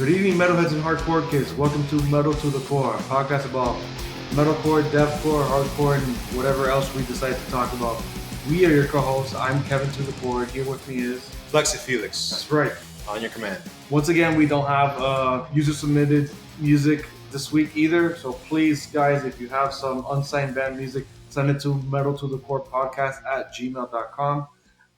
Good evening, metalheads and hardcore kids. Welcome to Metal to the Core, a podcast about metalcore, deathcore, hardcore, and whatever else we decide to talk about. We are your co-hosts. I'm Kevin to the Core. Here with me is Flexi Felix. That's right. On your command. Once again, we don't have user-submitted music this week either. So please, guys, if you have some unsigned band music, send it to metaltothecorepodcast@gmail.com.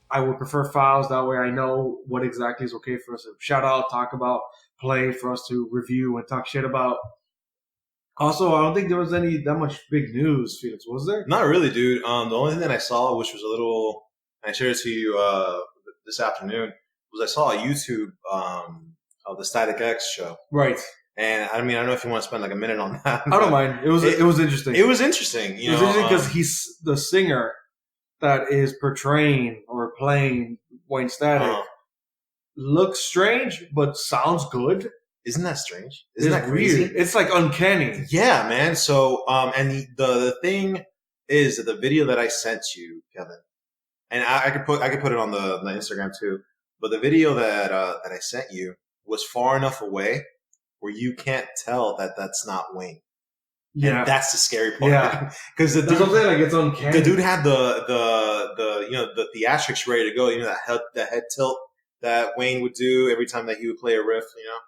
I would prefer files. That way I know what exactly is okay for us to shout out, talk about, play, for us to review and talk shit about. Also, I don't think there was that much big news, Felix, was there? Not really, dude. The only thing that I saw, which was a little, I shared it to you this afternoon, was I saw a YouTube of the Static X show. Right. And I mean, I don't know if you want to spend like a minute on that. I don't mind. It was interesting. It was interesting. It was interesting because he's the singer that is portraying or playing Wayne Static. Looks strange, but sounds good. Isn't that strange? Isn't that crazy? Weird. It's like uncanny. Yeah, man. So, and the thing is that the video that I sent you, Kevin, and I could put it on the Instagram too. But the video that I sent you was far enough away where you can't tell that that's not Wayne. Yeah, and that's the scary part. Yeah, because the dude, like it's uncanny. The dude had the the theatrics ready to go. You know, that head tilt that Wayne would do every time that he would play a riff. You know.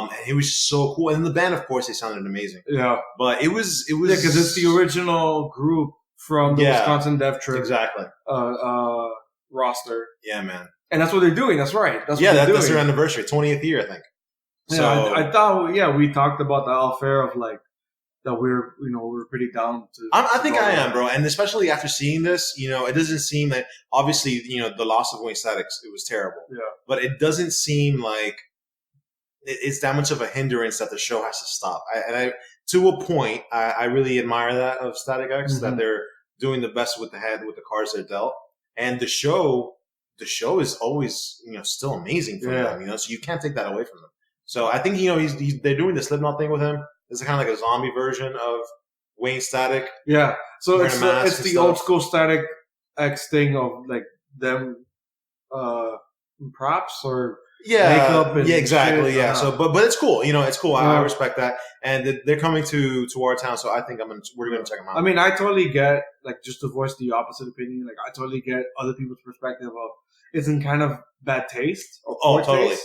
And it was so cool. And the band, of course, they sounded amazing. Yeah. But it was because it's the original group from the Wisconsin Death Trip. Exactly. Roster. Yeah, man. And that's what they're doing. That's right. That's their anniversary, 20th year, I think. Yeah, so, I thought, we talked about the affair of like, that we're pretty down to. I think I am, bro. And especially after seeing this, it doesn't seem that, obviously, the loss of Wayne Static, it was terrible. Yeah. But it doesn't seem like it's that much of a hindrance that the show has to stop. To a point, I really admire that of Static X, that they're doing the best with the cards they're dealt. And the show is always, still amazing for them, so you can't take that away from them. So I think, they're doing the Slipknot thing with him. It's kind of like a zombie version of Wayne Static. Yeah. So it's the old school Static X thing of like them, props or, makeup and exactly. Shit. Yeah. So, but it's cool. It's cool. I respect that, and they're coming to our town, so I think we're gonna check them out. I mean, I totally get, like, just to voice the opposite opinion. Like, I totally get other people's perspective of it's in kind of bad taste. Or totally.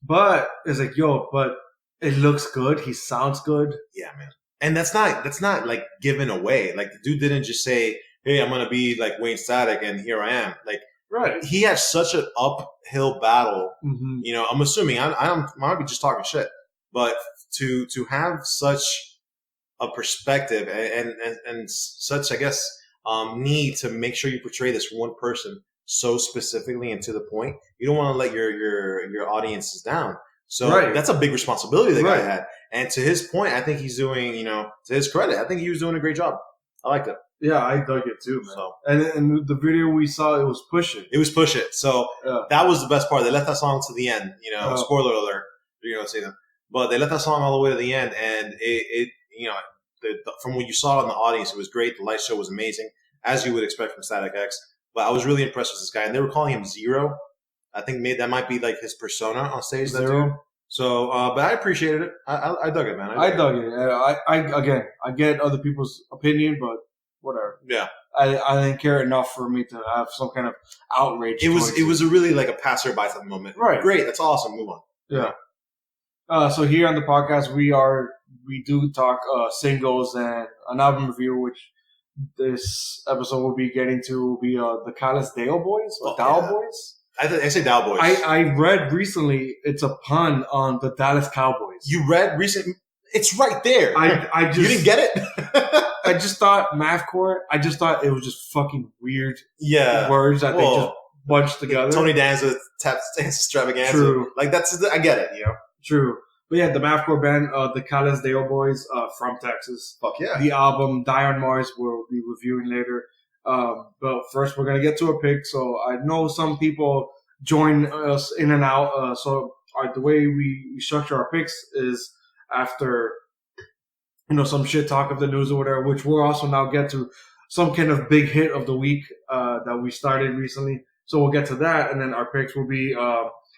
But it's like, but it looks good. He sounds good. Yeah, man. And that's not like given away. Like the dude didn't just say, "Hey, I'm gonna be like Wayne Static," and here I am. Like. Right. He had such an uphill battle. Mm-hmm. I'm assuming I might be just talking shit, but to have such a perspective and such, I guess, need to make sure you portray this one person so specifically and to the point, you don't want to let your audiences down. So that's a big responsibility the guy had. And to his point, I think he's doing, to his credit, I think he was doing a great job. I liked it. Yeah, I dug it too, man. So, and the video we saw, it was Push It. It was Push It. So that was the best part. They left that song to the end. Spoiler alert. You're going to see them. But they left that song all the way to the end. And from what you saw in the audience, it was great. The light show was amazing, as you would expect from Static X. But I was really impressed with this guy. And they were calling him Zero. I think that might be like his persona on stage. Zero. So, but I appreciated it. I dug it, man. I dug it. I get other people's opinion, but whatever. Yeah. I didn't care enough for me to have some kind of outrage. It was a really like a passerby type of moment. Right. Great. That's awesome. Move on. Yeah. So here on the podcast, we do talk singles and an album review, which this episode will be getting to will be the Callous Dale Boys or Dow Boys. I say Dow Boys. I read recently it's a pun on the Dallas Cowboys. You read recently? It's right there. I just you didn't get it. I just thought mathcore. I just thought it was just fucking weird. Words that they just bunched together. Tony Danza tap dance extravaganza. True. Like I get it. True. But yeah, the mathcore band, the Callous Dale Boys, from Texas. Fuck yeah. The album Die on Mars we'll be reviewing later. But first we're gonna get to a pick. So I know some people join us in and out. So the way we structure our picks is after some shit talk of the news or whatever, which we'll also now get to some kind of big hit of the week that we started recently. So we'll get to that, and then our picks will be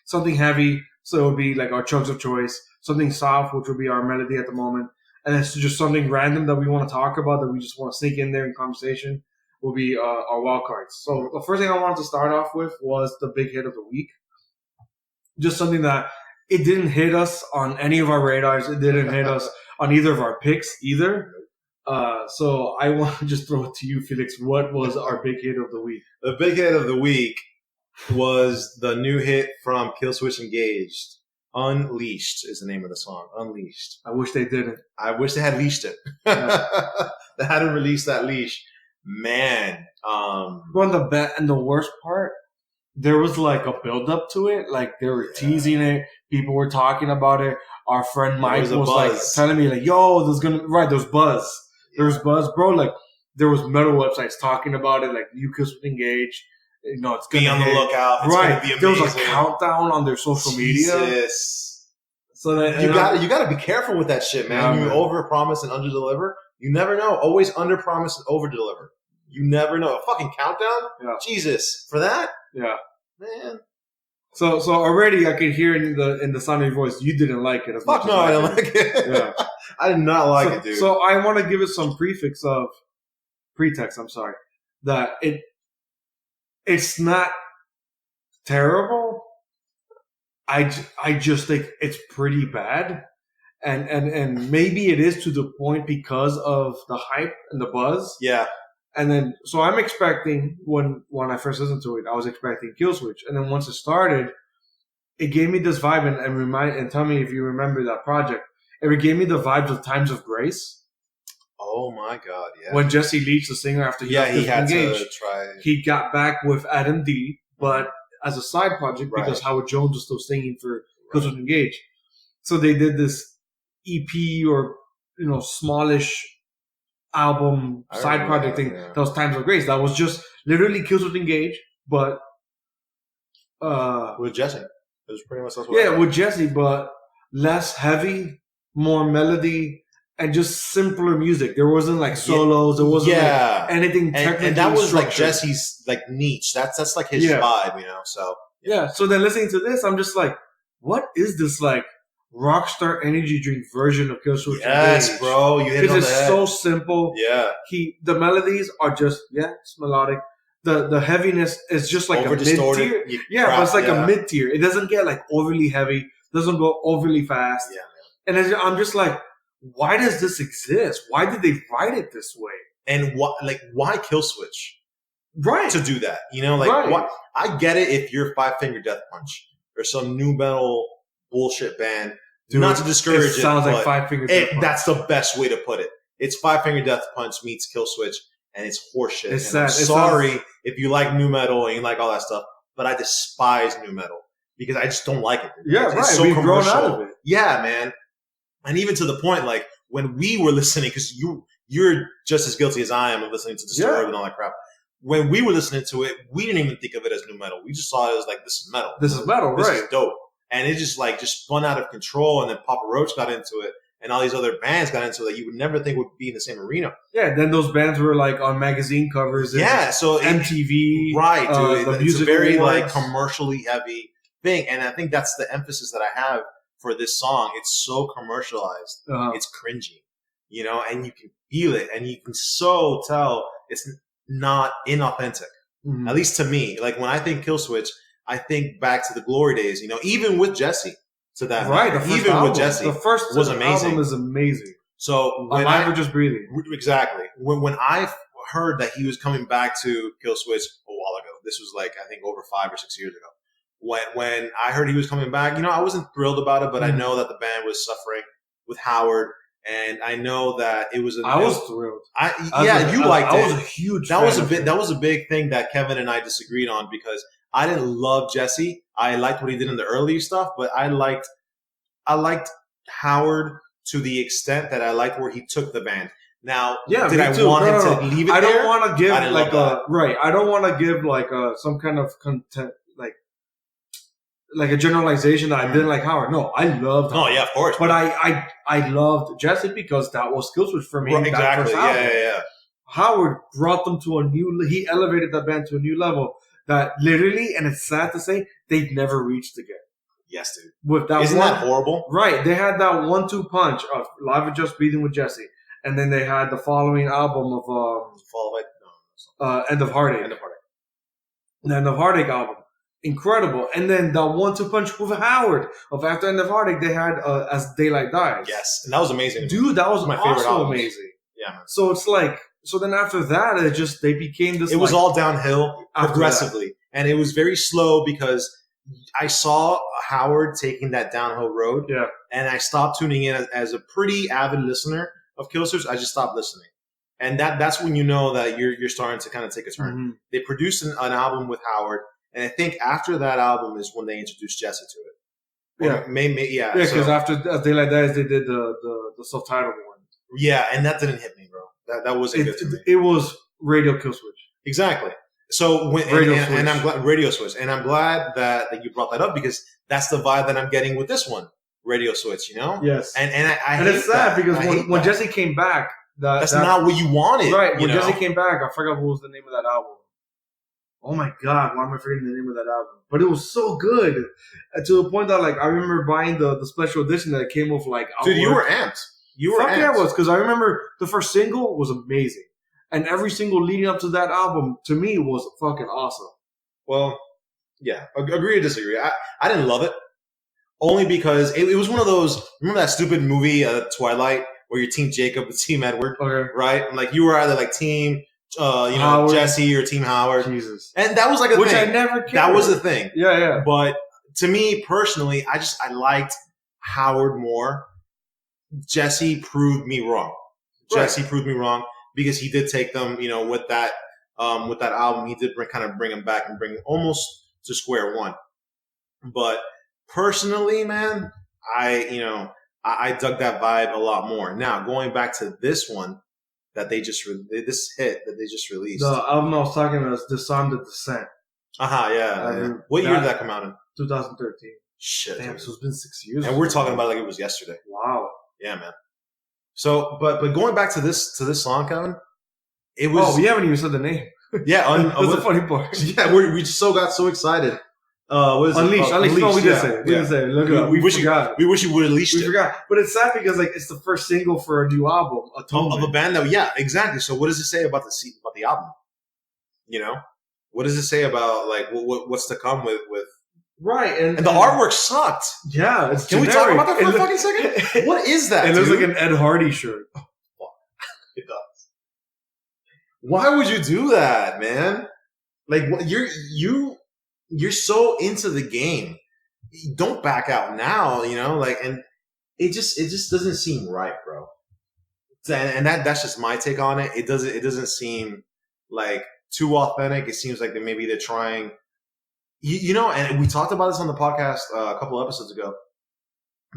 something heavy, So it would be like our chugs of choice, something soft, which would be our melody at the moment, and it's just something random that we want to talk about that we just want to sneak in there in conversation will be our wild cards. So the first thing I wanted to start off with was the big hit of the week. Just something that it didn't hit us on any of our radars. It didn't hit us on either of our picks either. So I want to just throw it to you, Felix. What was our big hit of the week? The big hit of the week was the new hit from Killswitch Engaged. Unleashed is the name of the song. Unleashed. I wish they didn't. I wish they had leashed it. Yeah. They hadn't released that leash. Man. And the worst part, there was like a build up to it. Like they were teasing it. People were talking about it. Our friend Mike was like telling me like, "Yo, there's buzz. There's buzz, bro." Like there was metal websites talking about it. Like you could engage. You know, it's gonna be on the lookout. It's right. Gonna be amazing. There was a countdown on their social media. So that you got to be careful with that shit, man. You overpromise and underdeliver. You never know. Always underpromise and overdeliver. You never know. A fucking countdown? Yeah. Jesus, for that? Yeah, man. So already I could hear in the sound of your voice you didn't like it as much. Fuck no, I don't like it. Yeah, I did not like it, dude. So I want to give it some pretext. I'm sorry that it's not terrible. I just think it's pretty bad, and maybe it is to the point because of the hype and the buzz. Yeah. And then, so I'm expecting when I first listened to it, I was expecting Killswitch, and then once it started, it gave me this vibe, and tell me if you remember that project. It gave me the vibes of Times of Grace. Oh my god! Yeah. When Jesse Leach, the singer, after he had engaged, to try. He got back with Adam D, but as a side project because Howard Jones was still singing for Killswitch Engage. So they did this EP or smallish album side project thing. That was Times of Grace. That was just literally Killswitch Engage, but with Jesse. It was pretty much what with Jesse, but less heavy, more melody, and just simpler music. There wasn't like solos. There wasn't like anything technically and that was structured. Like Jesse's like niche. That's like his vibe, So So then listening to this, I'm just like, what is this like Rockstar energy drink version of Killswitch? Yes, bro. You hit it on the head. It's so simple. Yeah. The melodies are just it's melodic. The heaviness is just like a mid-tier. But it's like a mid-tier. It doesn't get like overly heavy. Doesn't go overly fast. Yeah. And I'm just like, why does this exist? Why did they write it this way? And why Killswitch? Right. To do that. Why? I get it if you're Five Finger Death Punch or some new metal bullshit band. Dude, not to discourage it. Sounds like Five Finger Death Punch. That's the best way to put it. It's Five Finger Death Punch meets Killswitch, and it's horseshit. It's sad. I'm sorry if you like new metal and you like all that stuff, but I despise new metal because I just don't like it. It's so commercial. Grown out of it. Yeah, man. And even to the point, like when we were listening, because you're just as guilty as I am of listening to Disturbed and all that crap. When we were listening to it, we didn't even think of it as new metal. We just saw it as like, this is metal. This is metal, this is dope. And it just spun out of control, and then Papa Roach got into it, and all these other bands got into it that you would never think would be in the same arena. Yeah, then those bands were like on magazine covers. So MTV, right? Dude, the it's music a very awards. like commercially heavy thing, and I think that's the emphasis that I have for this song. It's so commercialized, it's cringy, and you can feel it, and you can so tell it's not inauthentic. Mm-hmm. At least to me, like when I think Killswitch, I think back to the glory days, even with Jesse. To that even album, with Jesse, the first was amazing. Album is amazing. So when Alive or Just Breathing, exactly. When I heard that he was coming back to Killswitch a while ago, this was like I think over 5 or 6 years ago. When I heard he was coming back, I wasn't thrilled about it, but I know that the band was suffering with Howard, and I know that it was. I was thrilled. You liked it. I was a huge. That was a big thing that Kevin and I disagreed on because I didn't love Jesse. I liked what he did in the early stuff, but I liked Howard to the extent that I liked where he took the band. Now, did I want him to leave it there? I don't want to give like I don't want to give like some kind of content like a generalization that I didn't like Howard. No, I loved Howard. Oh, yeah, of course. But I loved Jesse because that was Killswitch for me. Right, exactly. Yeah. Howard brought them to he elevated that band to a new level that literally, and it's sad to say, they've never reached again. Yes, dude. With that Isn't that horrible? Right. They had that 1-2 punch of Live and Just Breathing with Jesse. And then they had the following album of End of Heartache. The End of Heartache album. Incredible. And then the 1-2 punch with Howard of after End of Heartache, they had As Daylight Dies. Yes. And that was amazing. Dude, that was my favorite album. Amazing. Yeah, man. So it's like, so then after that, they became this. It was all downhill progressively. And it was very slow because I saw Howard taking that downhill road. Yeah. And I stopped tuning in as a pretty avid listener of Killswitch. I just stopped listening. And that's when you know that you're starting to kind of take a turn. Mm-hmm. They produced an album with Howard. And I think after that album is when they introduced Jesse to it. Yeah. Yeah, because after As Daylight Dies, they did the self-titled one. Yeah, and that didn't hit me, bro. That wasn't good to me. It was Radio Killswitch. Exactly. So and I'm glad Radioswitch, and I'm glad that you brought that up because that's the vibe that I'm getting with this one, Radioswitch. You know? Yes. And I and hate it's sad that. because when Jesse came back, that's not what you wanted. Right. When Jesse came back, I forgot what was the name of that album. Oh my God, why am I forgetting the name of that album? But it was so good. To the point that I remember buying the special edition that came with Dude, you were amped. Fuck yeah, I was, because I remember the first single was amazing. And every single leading up to that album, to me, was fucking awesome. Well, yeah, agree or disagree. I didn't love it. Only because it was one of those, remember that stupid movie, Twilight, where you're Team Jacob and Team Edward? Okay. Right? And you were either Team, Jesse or Team Howard. Jesus. And that was a Which thing. I never cared. That was the thing. Yeah, yeah. But to me, personally, I liked Howard more. Jesse proved me wrong. Right. Jesse proved me wrong because he did take them, with that album, he did bring them back and bring almost to square one. But personally, man, I dug that vibe a lot more. Now, going back to this one that this hit that they just released. The album I was talking about is Disarm the Descent. Yeah. What year did that come out in? 2013. Shit. Damn, so it's been 6 years. And we're talking about it like it was yesterday. Wow. Yeah, man. So, but going back to this song, Kevin, it was. Oh, we haven't even said the name. Yeah, that's the funny part. Yeah, we got so excited. What is Unleashed. it? Unleashed. No, we did say it. We did say it. Look it up. We forgot. We wish you would have unleashed it. We forgot. But it's sad because it's the first single for a new album, of a band that. Yeah, exactly. So what does it say about the album? What does it say about what's to come with? Right, and the artwork sucked. Yeah, it's Can generic. we talk about that for a fucking second? What is that? It looks like an Ed Hardy shirt. It does. Why would you do that, man? You're so into the game. Don't back out now, and it just doesn't seem right, bro. And that's just my take on it. It doesn't seem too authentic. It seems like maybe they're trying. And we talked about this on the podcast a couple episodes ago.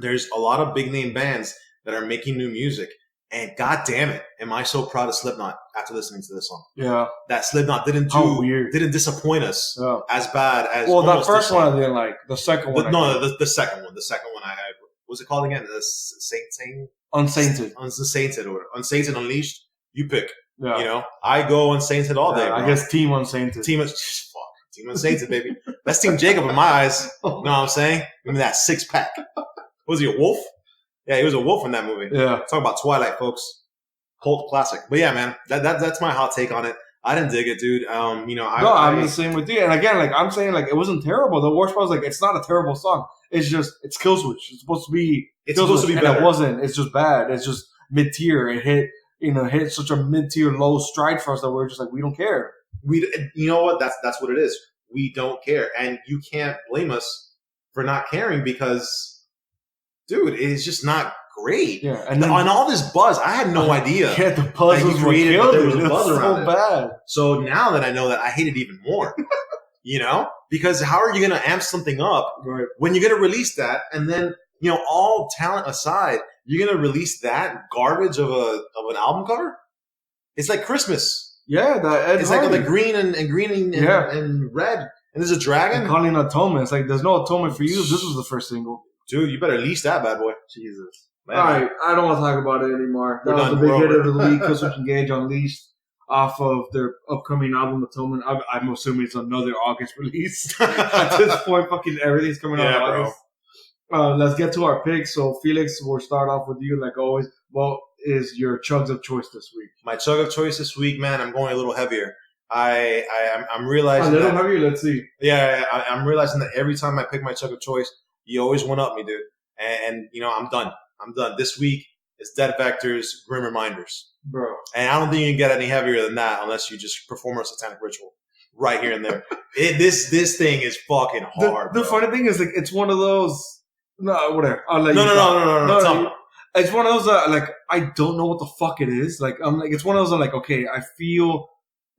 There's a lot of big name bands that are making new music, and god damn it, am I so proud of Slipknot after listening to this song. Yeah, that Slipknot didn't disappoint us as bad as. Well, that first one I didn't like. The second one, the second one. The second one, I what's it called again? The Unsainted, Unsainted, Unleashed. You pick. Yeah. I go Unsainted all day. Bro. I guess Team Unsainted. Team Unsainted, baby. That's Team Jacob in my eyes. You know what I'm saying? Give me that 6-pack. Was he a wolf? Yeah, he was a wolf in that movie. Yeah. Talk about Twilight, folks. Cult classic. But yeah, man, that's my hot take on it. I didn't dig it, dude. I'm the same with you. And again, I'm saying, it wasn't terrible. The worst part was, it's not a terrible song. It's just, it's Killswitch. It's supposed to be better. It wasn't. It's just bad. It's just mid-tier. It hit such a mid-tier low stride for us that we're just we don't care. You know what? That's what it is. We don't care, and you can't blame us for not caring because, dude, it's just not great. Yeah, and on all this buzz, I had no idea. Yeah, the buzz was created. There was a buzz around it. Bad. So now that I know that, I hate it even more. Because how are you going to amp something up when you're going to release that, and then all talent aside, you're going to release that garbage of an album cover? It's like Christmas. Yeah, it's Hardy. Like green and red, and there's a dragon. And calling atonement. It's there's no atonement for you. This was the first single. Dude, you better release that bad boy. Jesus. Man. All right, I don't want to talk about it anymore. That was the big hit of the week. Killswitch Unleashed off of their upcoming album Atonement. I'm assuming it's another August release. At this point, fucking everything's coming out in August. let's get to our picks. So, Felix, we'll start off with you, like always. What is your chugs of choice this week? My chug of choice this week, man, I'm going a little heavier. I'm A realizing little that, heavier. Let's see. yeah, I'm realizing that every time I pick my chug of choice, you always one up me, dude. And you know, I'm done. I'm done. This week is Dead Vectors, Grim Reminders. Bro. And I don't think you can get any heavier than that unless you just perform a satanic ritual right here and there. This thing is fucking hard. The funny thing is, like, it's one of those. No, whatever. I'll let you No. Tell me. It's one of those that, like, I don't know what the fuck it is. Like, I'm like, it's one of those that, like, okay, I feel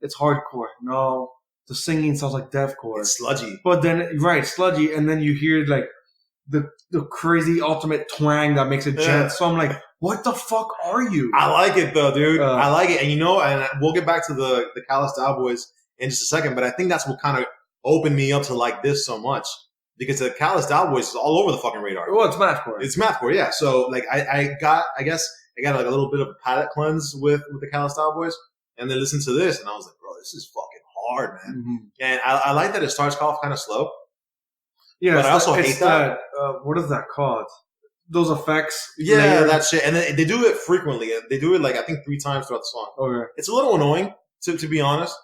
it's hardcore. No, the singing sounds like deathcore. It's sludgy. But then, right, sludgy, and then you hear, like, the crazy ultimate twang that makes it gent. So I'm like, what the fuck are you? I like it though, dude. I like it, and you know, and we'll get back to the Callous Cowboys in just a second. But I think that's what kind of opened me up to like this so much because the Callous Cowboys is all over the fucking radar. Well, it's mathcore. It's mathcore, yeah. So like, I guess I got like a little bit of a palate cleanse with the Callous Cowboys, and then listen to this, and I was like, bro, this is fucking hard, man. Mm-hmm. And I like that it starts off kind of slow. Yeah, but I also hate that. What is that called? Those effects. Yeah, layer. that shit. And they do it frequently. They do it like I think 3 times throughout the song. Okay. It's a little annoying to be honest,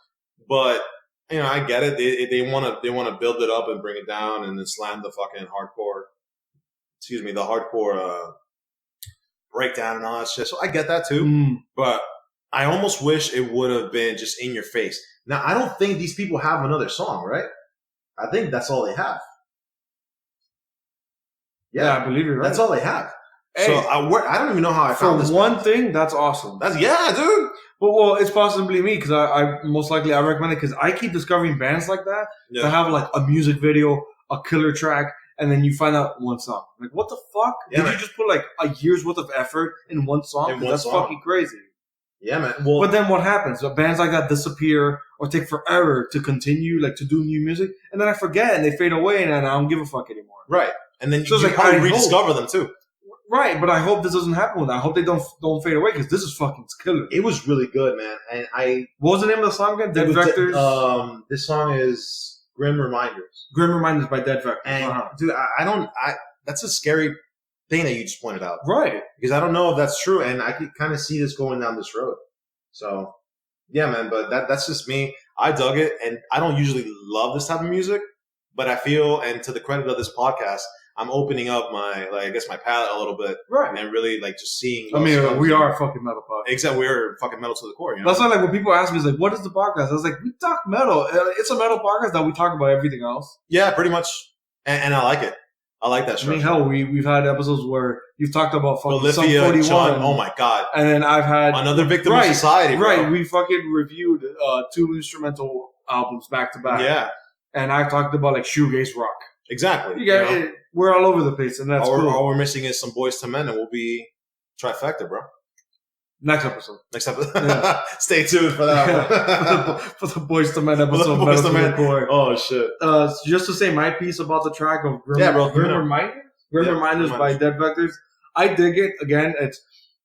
but you know I get it. They want to build it up and bring it down and then slam the fucking hardcore. Excuse me, the hardcore breakdown and all that shit. So I get that too. But I almost wish it would have been just in your face. Now I don't think these people have another song, right? I think that's all they have. Yeah, I believe you're right. That's all they have. Hey, so I don't even know how I found this. For one thing, that's awesome. That's dude. But well, it's possibly me because I most likely I recommend it because I keep discovering bands like that that have like a music video, a killer track, and then you find out one song. Like, what the fuck? Yeah, Did you just put like a year's worth of effort in one song? That's fucking crazy. Yeah, man. Well, but then what happens? Bands like that disappear or take forever to continue, like to do new music, and then I forget and they fade away, and I don't give a fuck anymore. Right. And then you probably rediscover them too. Right, but I hope this doesn't happen with that. I hope they don't fade away because this is fucking killer. It was really good, man. And what was the name of the song again? Dead Vectors? This song is Grim Reminders. Grim Reminders by Dead Vectors. And dude, that's a scary thing that you just pointed out. Right. Because I don't know if that's true, and I could kind of see this going down this road. So, yeah, man, but that's just me. I dug it, and I don't usually love this type of music, but I feel, and to the credit of this podcast, I'm opening up my, like, I guess my palate a little bit. Right. And really, like, just seeing. I mean, we are a fucking metal podcast. Except we're fucking metal to the core, you know? That's why, like, when people ask me, it's like, what is the podcast? I was like, we talk metal. It's a metal podcast that we talk about everything else. Yeah, pretty much. And I like it. I like that structure. I mean, hell, we've had episodes where you've talked about fucking Sum Olivia, 41. John, oh my God. And then I've had... Another Victim of Society, bro. Right, we fucking reviewed 2 instrumental albums back to back. Yeah. And I've talked about, like, shoegaze rock. Exactly. We're all over the place, and that's cool. All we're missing is some Boys to Men, and we'll be trifecta, bro. Next episode. Yeah. Stay tuned for that one. for the Boys to Men episode. Boys to Men. Oh, shit. Just to say my piece about the track of Grim Reminders by Dead Vectors. I dig it. Again,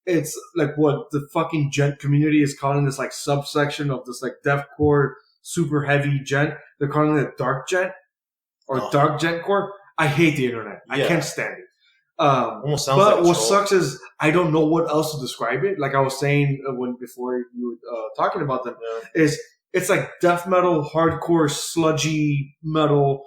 it's like what the fucking gent community is calling this like subsection of this like deathcore super heavy gent. They're calling it dark gent or dark gentcore. I hate the internet. I can't stand it. Almost sounds but like what sucks is I don't know what else to describe it. Like I was saying before you were talking about them, is it's like death metal, hardcore, sludgy metal,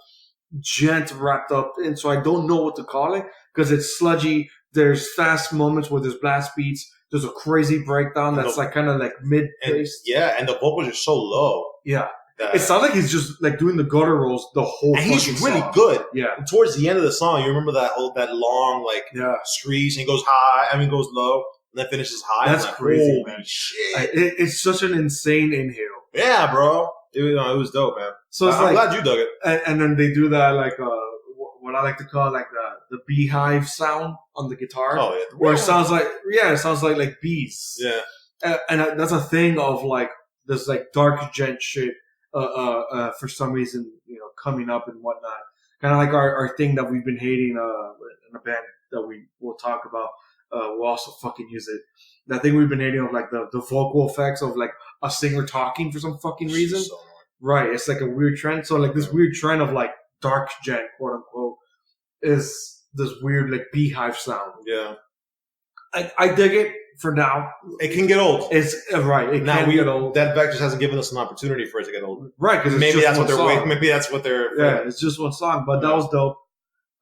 gent wrapped up in. So I don't know what to call it because it's sludgy. There's fast moments where there's blast beats. There's a crazy breakdown that's like kind of like mid-paced. Yeah, and the vocals are so low. Yeah. It sounds like he's just like doing the gutter rolls the whole and fucking he's really song. good. Yeah. And towards the end of the song, you remember that long like screech and he goes high, goes low, and then finishes high. That's like, crazy, man. Shit. It's such an insane inhale. Yeah, bro. It was dope, man. So I'm glad you dug it. And then they do that like what I like to call like the beehive sound on the guitar. Oh yeah. Where it sounds like bees. Yeah. And that's a thing of like this like dark gent shit. For some reason, coming up and whatnot. Kind of like our thing that we've been hating in a band that we will talk about. We'll also fucking use it. That thing we've been hating of like the vocal effects of like a singer talking for some fucking reason. So right. It's like a weird trend. So like this weird trend of like dark gent, quote unquote, is this weird like beehive sound. Yeah. I dig it for now. It can get old. It's right. It can get old. That fact just hasn't given us an opportunity for it to get old. Right, because maybe that's what they're waiting. Maybe that's what they're. Yeah, it's just one song, but that was dope.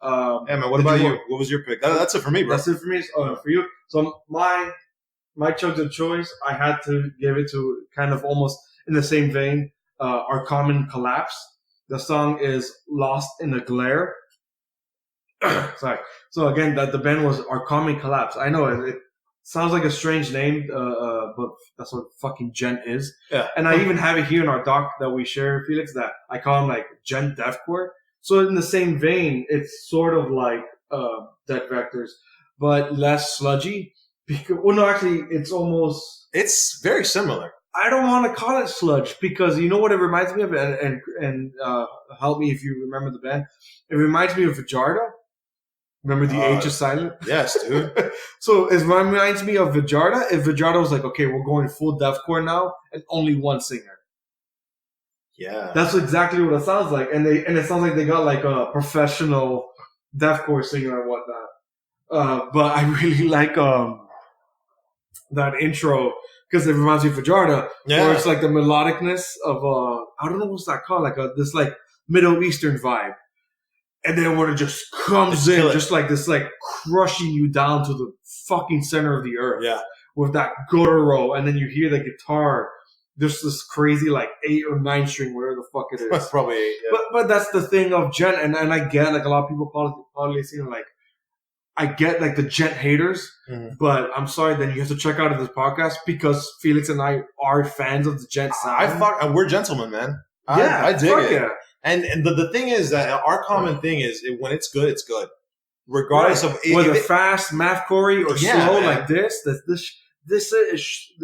Yeah, man. What about you? What was your pick? That's it for me, bro. That's it for me. For you. So my chugs of choice, I had to give it to kind of almost in the same vein. Our Common Collapse. The song is "Lost in the Glare." Sorry. So again, that the band was Our Common Collapse. I know it sounds like a strange name, but that's what fucking gent is. Yeah. And I even have it here in our doc that we share, Felix, that I call him like gent deathcore. So in the same vein, it's sort of like Dead Vectors, but less sludgy. Well, no, actually, it's very similar. I don't want to call it sludge because you know what it reminds me of, and help me if you remember the band. It reminds me of Vajarda. Remember the H is silent? Yes, dude. So it reminds me of Vajarda. If Vajarda was like, okay, we're going full deathcore now, and only one singer. Yeah, that's exactly what it sounds like, and it sounds like they got like a professional deathcore singer and whatnot. But I really like that intro because it reminds me of Vajarda, where it's like the melodicness of I don't know what's that called, like this like Middle Eastern vibe. And then when it just comes in, just like this, like crushing you down to the fucking center of the earth. Yeah. With that guttural, and then you hear the guitar, there's this crazy like 8 or 9 string, whatever the fuck it is. Probably 8. Yeah. But that's the thing of gent, and I get like a lot of people probably like I get like the gent haters, but I'm sorry. Then you have to check out this podcast because Felix and I are fans of the gent sound. We're gentlemen, man. Yeah, I dig it. Yeah. And the thing is that our common thing is when it's good, it's good. Regardless of whether fast, mathcore, or slow, man. like this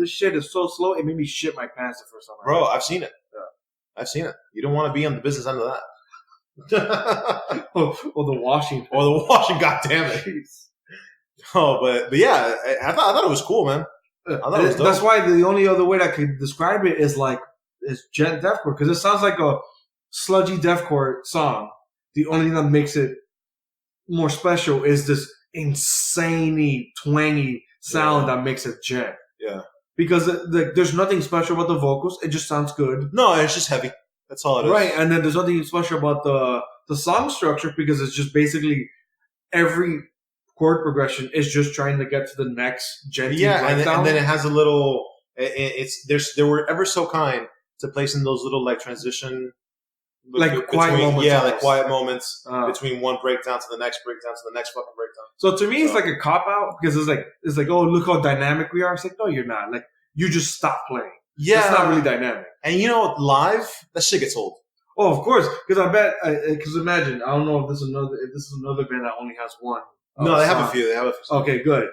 shit is so slow, it made me shit my pants the first time. Bro, I've seen it. Yeah. I've seen it. You don't want to be on the business end of that. or the washing. Or the washing, goddammit. Oh, but yeah, I thought it was cool, man. I thought it was dope. That's why the only other way that I could describe it is gent deathcore, because it sounds like a sludgy deathcore song. The only thing that makes it more special is this insanely twangy sound that makes it gent. Yeah. Because there's nothing special about the vocals. It just sounds good. No, it's just heavy. That's all it is. Right, and then there's nothing special about the song structure because it's just basically every chord progression is just trying to get to the next genty breakdown. And then it has a little. They were ever so kind to place in those little like transition. Like quiet moments. Yeah, like quiet moments between one breakdown to the next breakdown to the next fucking breakdown. So to me, it's like a cop out because it's like, oh, look how dynamic we are. It's like, no, you're not. Like, you just stop playing. Yeah, it's not really dynamic. And live, that shit gets old. Oh, of course, because I bet. Because imagine, I don't know if this is another band that only has one. No, they have a few. Okay, good.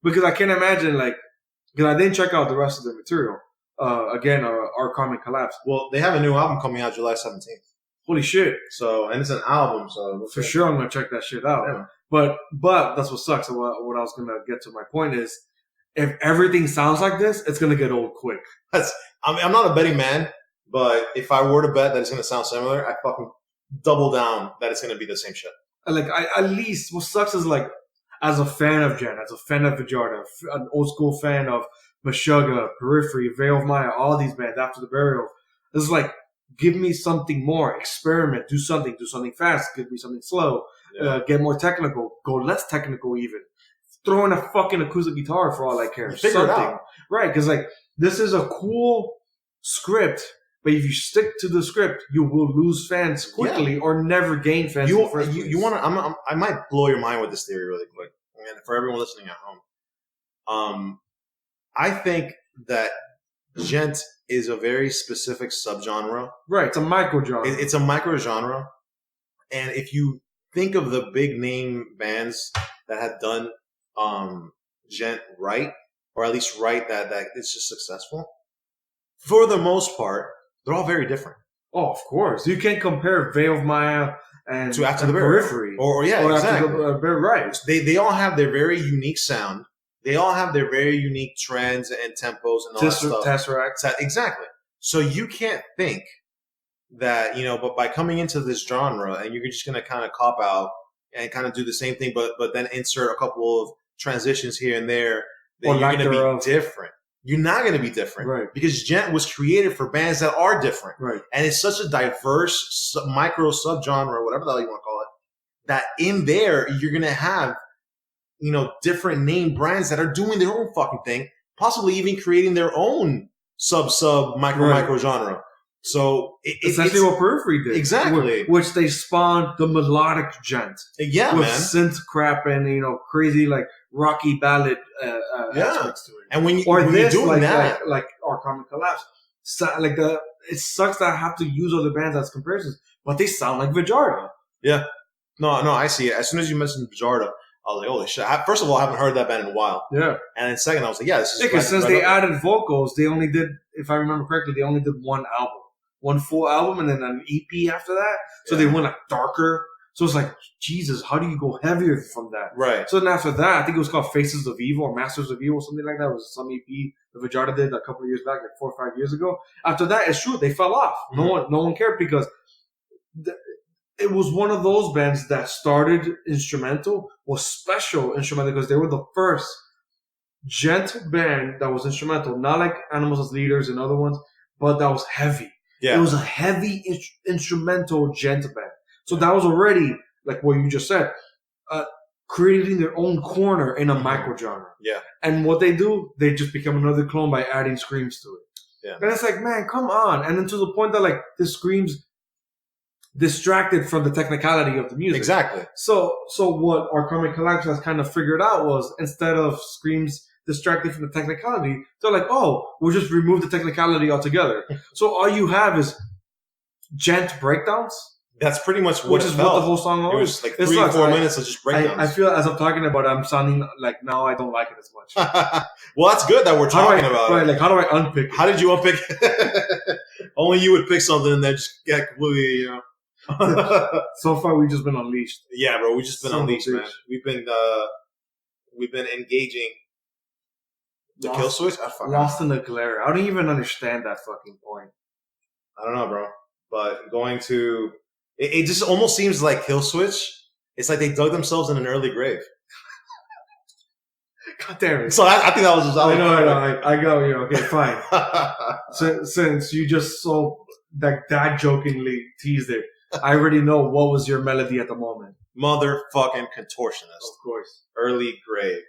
Because I can't imagine because I didn't check out the rest of the material. Again, Our Common Collapse. Well, they have a new album coming out July 17th. Holy shit! So, and it's an album, so for sure I'm gonna check that shit out. Yeah. But that's what sucks. So what I was gonna get to my point is, if everything sounds like this, it's gonna get old quick. I'm not a betting man, but if I were to bet that it's gonna sound similar, I fucking double down that it's gonna be the same shit. Like at least what sucks is like, as a fan of Jen, as a fan of Vajarda, an old school fan of Meshuggah, Periphery, Veil of Maya, all these bands after the burial, it's like, give me something more. Experiment. Do something fast. Give me something slow. Yeah. Get more technical. Go less technical even. Throw in a fucking acoustic guitar for all I care. Figure it out. Right, because this is a cool script, but if you stick to the script, you will lose fans quickly or never gain fans in the first place. You want to? I might blow your mind with this theory really quick. And for everyone listening at home, I think that gent is a very specific subgenre. Right, it's a microgenre. It's a microgenre. And if you think of the big name bands that have done gent right, or at least right that it's just successful, for the most part, they're all very different. Oh, of course. You can't compare Veil of Maya and to After the Periphery. Or exactly. Right. They all have their very unique sound. They all have their very unique trends and tempos and all that stuff. Tesseract. Exactly. So you can't think that, but by coming into this genre and you're just going to kind of cop out and kind of do the same thing, but then insert a couple of transitions here and there, then Or you're lack going to be thereof. different. You're not going to be different. Right. Because gent was created for bands that are different. Right. And it's such a diverse micro subgenre, whatever the hell you want to call it, that in there you're going to have, you know, different name brands that are doing their own fucking thing, possibly even creating their own sub micro genre. So essentially what Periphery did. Exactly. Which they spawned the melodic gent. Yeah, with man. synth crap and, you know, crazy like rocky ballad aspects to it. And when you're doing like that, like Our Common Collapse, it sucks that I have to use other bands as comparisons, but they sound like Vajrda. Yeah. No, I see it. As soon as you mentioned Vajrda, I was like, holy shit. First of all, I haven't heard that band in a while. Yeah. And then second, I was like, yeah, this is because since they added vocals, they only did, if I remember correctly, they only did one full album and then an EP after that. So they went like darker. So it's like, Jesus, how do you go heavier from that? Right. So then after that, I think it was called Faces of Evil or Masters of Evil, something like that. It was some EP that Vajrda did a couple of years back, like 4 or 5 years ago. After that, it's true, they fell off. Mm-hmm. No one cared because it was one of those bands that started instrumental, was special instrumental because they were the first gent band that was instrumental, not like Animals as Leaders and other ones, but that was heavy. Yeah. It was a heavy instrumental gent band. So that was already, like what you just said, creating their own corner in a micro genre. Yeah. And what they do, they just become another clone by adding screams to it. Yeah. And it's like, man, come on. And then to the point that like the screams distracted from the technicality of the music. Exactly. So what Our Common Collapse has kind of figured out was instead of screams distracted from the technicality, they're like, oh, we'll just remove the technicality altogether. So all you have is gent breakdowns. That's pretty much what which is what the whole song was. It was like 3 or 4 minutes of just breakdowns. I feel as I'm talking about it, I'm sounding like now I don't like it as much. Well, that's good that we're talking about it. Right, like how do I unpick it? How did you unpick it? Only you would pick something and then just get completely, you know. So far, we've just been unleashed. Yeah, bro, we've just been unleashed, man. We've been engaging the kill switch. Lost in the glare. I don't even understand that fucking point. I don't know, bro. But going to it just almost seems like kill switch. It's like they dug themselves in an early grave. God damn it! So I think that was just. I know. I go. You okay? Fine. Since you just so that jokingly teased it. I already know what was your melody at the moment. Motherfucking Contortionist. Of course. Early Grave.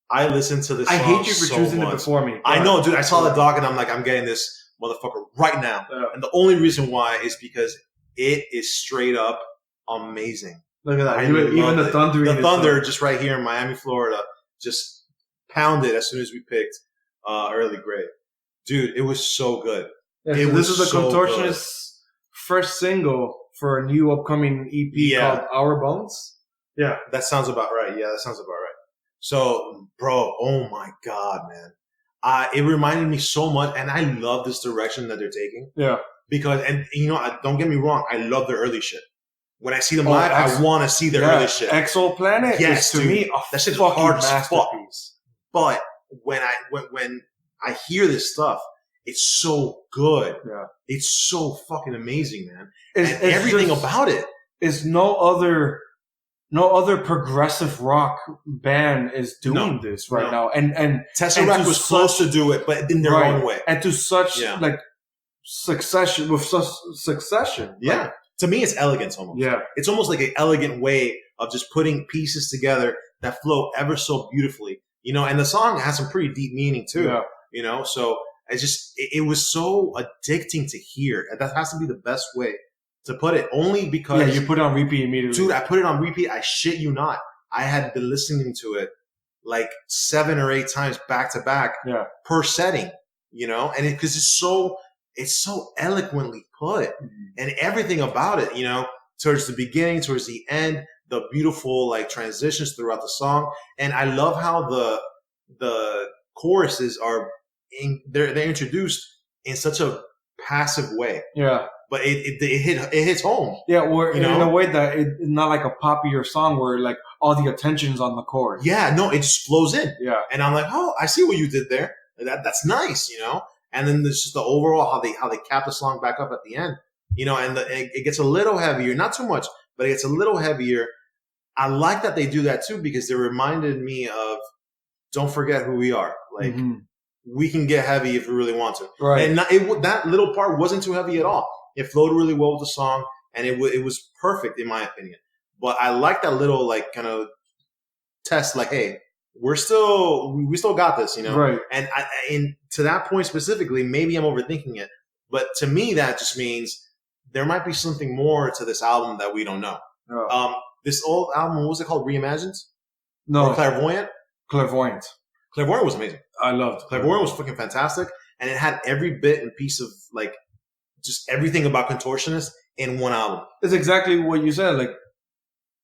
I listened to this song I hate you for so choosing much. it before me. I know, dude. I saw the doc and I'm like, I'm getting this motherfucker right now. Yeah. And the only reason why is because it is straight up amazing. Look at that. Even the thunder. The thunder just right here in Miami, Florida, just pounded as soon as we picked Early Grave. Dude, it was so good. Yeah, this is the Contortionist's first single for a new upcoming EP called Our Bones. Yeah. That sounds about right. Yeah, that sounds about right. So, bro, oh my God, man. It reminded me so much, and I love this direction that they're taking. Yeah. Because, and you know, don't get me wrong, I love their early shit. When I see them live, I want to see their early shit. Exoplanet is, to me, that shit's hard as fuck. But when I hear this stuff, it's so good. Yeah. It's so fucking amazing, man. It's everything about it. Is no other progressive rock band is doing this right now. And Tesseract was supposed to do it, but in their own way. And to such like succession. Yeah. Like, to me, it's elegance almost. Yeah. It's almost like an elegant way of just putting pieces together that flow ever so beautifully. You know, and the song has some pretty deep meaning too. Yeah. You know, so it was so addicting to hear. And that has to be the best way to put it. Only because... Yeah, you put it on repeat immediately. Dude, I put it on repeat. I shit you not. I had been listening to it like 7 or 8 times back to back per setting, you know? And because it's so eloquently put. Mm-hmm. And everything about it, you know, towards the beginning, towards the end, the beautiful like transitions throughout the song. And I love how the choruses are... They're introduced in such a passive way. Yeah. But it hits home. Yeah, or in a way that it's not like a poppier song where like all the attention's on the chorus. Yeah, no, it just flows in. Yeah. And I'm like, oh, I see what you did there. That's nice, you know? And then there's just the overall how they cap the song back up at the end. You know, and it gets a little heavier, not too much, but it gets a little heavier I like that they do that too because it reminded me of don't forget who we are. Like we can get heavy if we really want to. Right. And that little part wasn't too heavy at all. It flowed really well with the song, and it was perfect in my opinion. But I like that little like kind of test, like, hey, we still got this, you know. Right. And to that point specifically, maybe I'm overthinking it, but to me that just means there might be something more to this album that we don't know. Oh. This old album, what was it called? Reimagined? No. Or Clairvoyant? Clairvoyant. Clairvoyant was amazing. I loved Clairvoyant was fucking fantastic, and it had every bit and piece of like just everything about Contortionist in one album. It's exactly what you said.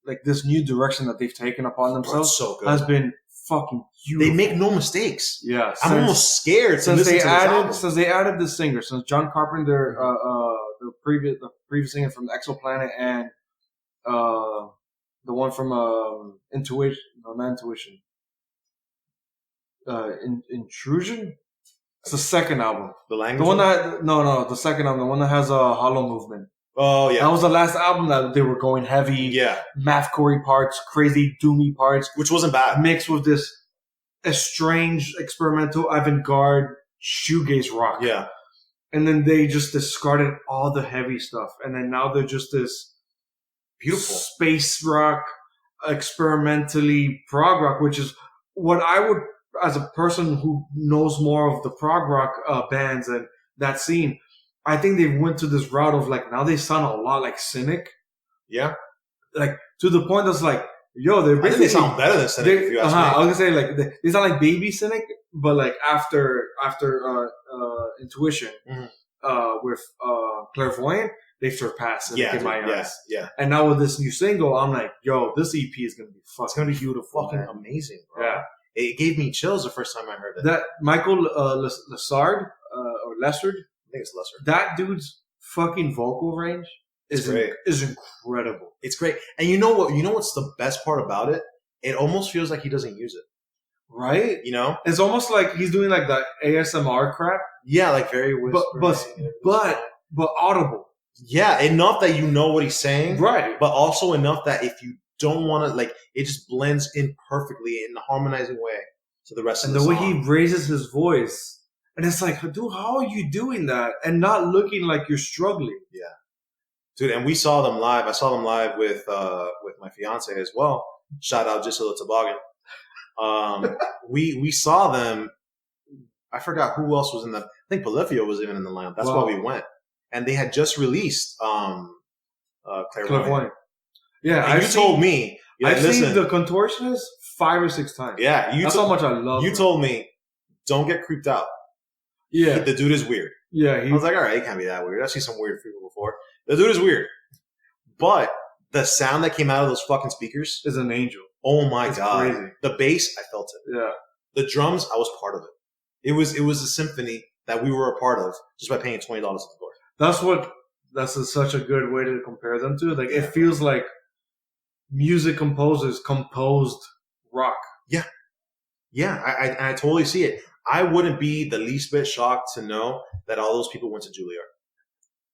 Like this new direction that they've taken upon themselves has been fucking beautiful. They make no mistakes. Yeah, I'm almost scared since they added the singer, since John Carpenter, the previous singer from Exoplanet, and the one from Intuition, no, not Intuition, Intrusion. It's the second album. The language. The one that the second album, the one that has a hollow movement. Oh yeah, that was the last album that they were going heavy. Yeah, mathcore parts, crazy doomy parts, which wasn't bad, mixed with this strange experimental avant-garde shoegaze rock. Yeah, and then they just discarded all the heavy stuff, and then now they're just this beautiful space rock, experimentally prog rock, which is what I would, as a person who knows more of the prog rock bands and that scene, I think they went to this route of like, now they sound a lot like Cynic. Yeah. Like, to the point that's like, yo, they're basically... I think they sound better than Cynic, if you ask me. I was going to say, like, they sound like baby Cynic, but like after Intuition, with Clairvoyant, they've surpassed Cynic in my eyes. Yeah. And now with this new single, I'm like, yo, this EP is going to be fucking, it's going to be beautiful. Fucking amazing, bro. Yeah. It gave me chills the first time I heard it. That Michael Lessard, or Lessard, I think it's Lessard. That dude's fucking vocal range is incredible. It's great. And you know what? You know what's the best part about it? It almost feels like he doesn't use it. Right? You know? It's almost like he's doing like the ASMR crap. Yeah, like very whispery. But audible. Yeah, enough that you know what he's saying. Right. But also enough that if you don't want to, like, it just blends in perfectly in a harmonizing way to the rest of the song. And the way he raises his voice. And it's like, dude, how are you doing that? And not looking like you're struggling. Yeah. Dude, and we saw them live. I saw them live with my fiance as well. Shout out Just a Little Toboggan. We saw them. I forgot who else was in the. I think Polyphia was even in the lineup. That's why we went. And they had just released Clairvoyant. Yeah, and you told me. I've seen the Contortionist 5 or 6 times. Yeah, that's how much I love. You told me, don't get creeped out. Yeah, the dude is weird. Yeah, I was like, all right, he can't be that weird. I've seen some weird people before. The dude is weird, but the sound that came out of those fucking speakers is an angel. Oh my god, crazy. The bass, I felt it. Yeah, the drums, I was part of it. It was a symphony that we were a part of just by paying $20 at the door. That's such a good way to compare them to. Like, it feels like music composers composed rock. Yeah, yeah, I totally see it. I wouldn't be the least bit shocked to know that all those people went to Juilliard.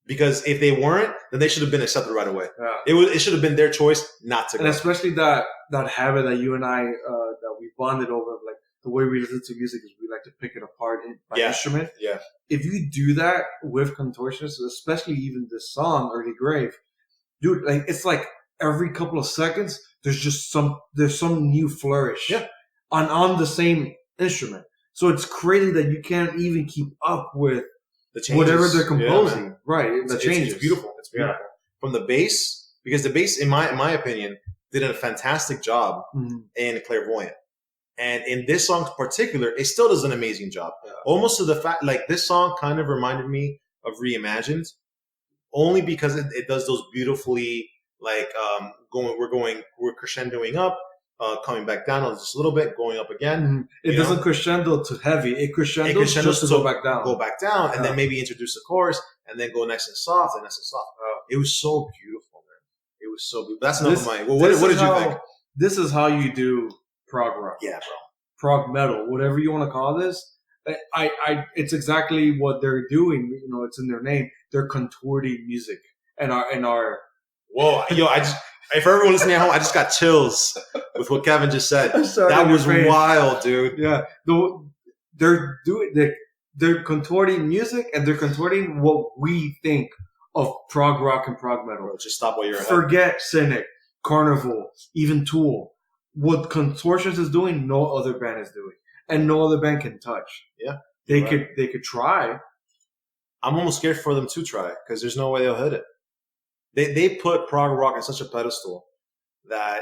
Because if they weren't, then they should have been accepted right away. Yeah. It should have been their choice not to go. And especially that habit that you and I, that we bonded over, like the way we listen to music is we like to pick it apart by instrument. Yeah. If you do that with Contortionist, especially even this song, Early Grave, dude, like it's like every couple of seconds, there's some new flourish on the same instrument. So it's crazy that you can't even keep up with whatever they're composing. Yeah, right. The changes. It's beautiful. It's beautiful. Yeah. From the bass, because the bass, in my opinion, did a fantastic job in Clairvoyant. And in this song in particular, it still does an amazing job. Yeah. Almost to the fact, like this song kind of reminded me of Reimagined, only because it does those beautifully, like, we're crescendoing up. Coming back down just a little bit, going up again. It doesn't crescendo to heavy. It crescendos just to go back down. Go back down, and then maybe introduce the chorus, and then go nice and soft, and nice and soft. It was so beautiful, man. It was so beautiful. That's enough of my... Well, what did you think? This is how you do prog rock. Yeah, bro. Prog metal, whatever you want to call this. It's exactly what they're doing. You know, it's in their name. They're contorting music. And our... Whoa, yo, Hey, for everyone listening at home, I just got chills with what Kevin just said. That was wild, dude. Yeah, they're contorting music and they're contorting what we think of prog rock and prog metal. Bro, just stop while you're ahead. Forget Cynic, Carnival, even Tool. What Contortions is doing, no other band is doing, and no other band can touch. Yeah, they could try. I'm almost scared for them to try because there's no way they'll hit it. They put prog rock on such a pedestal that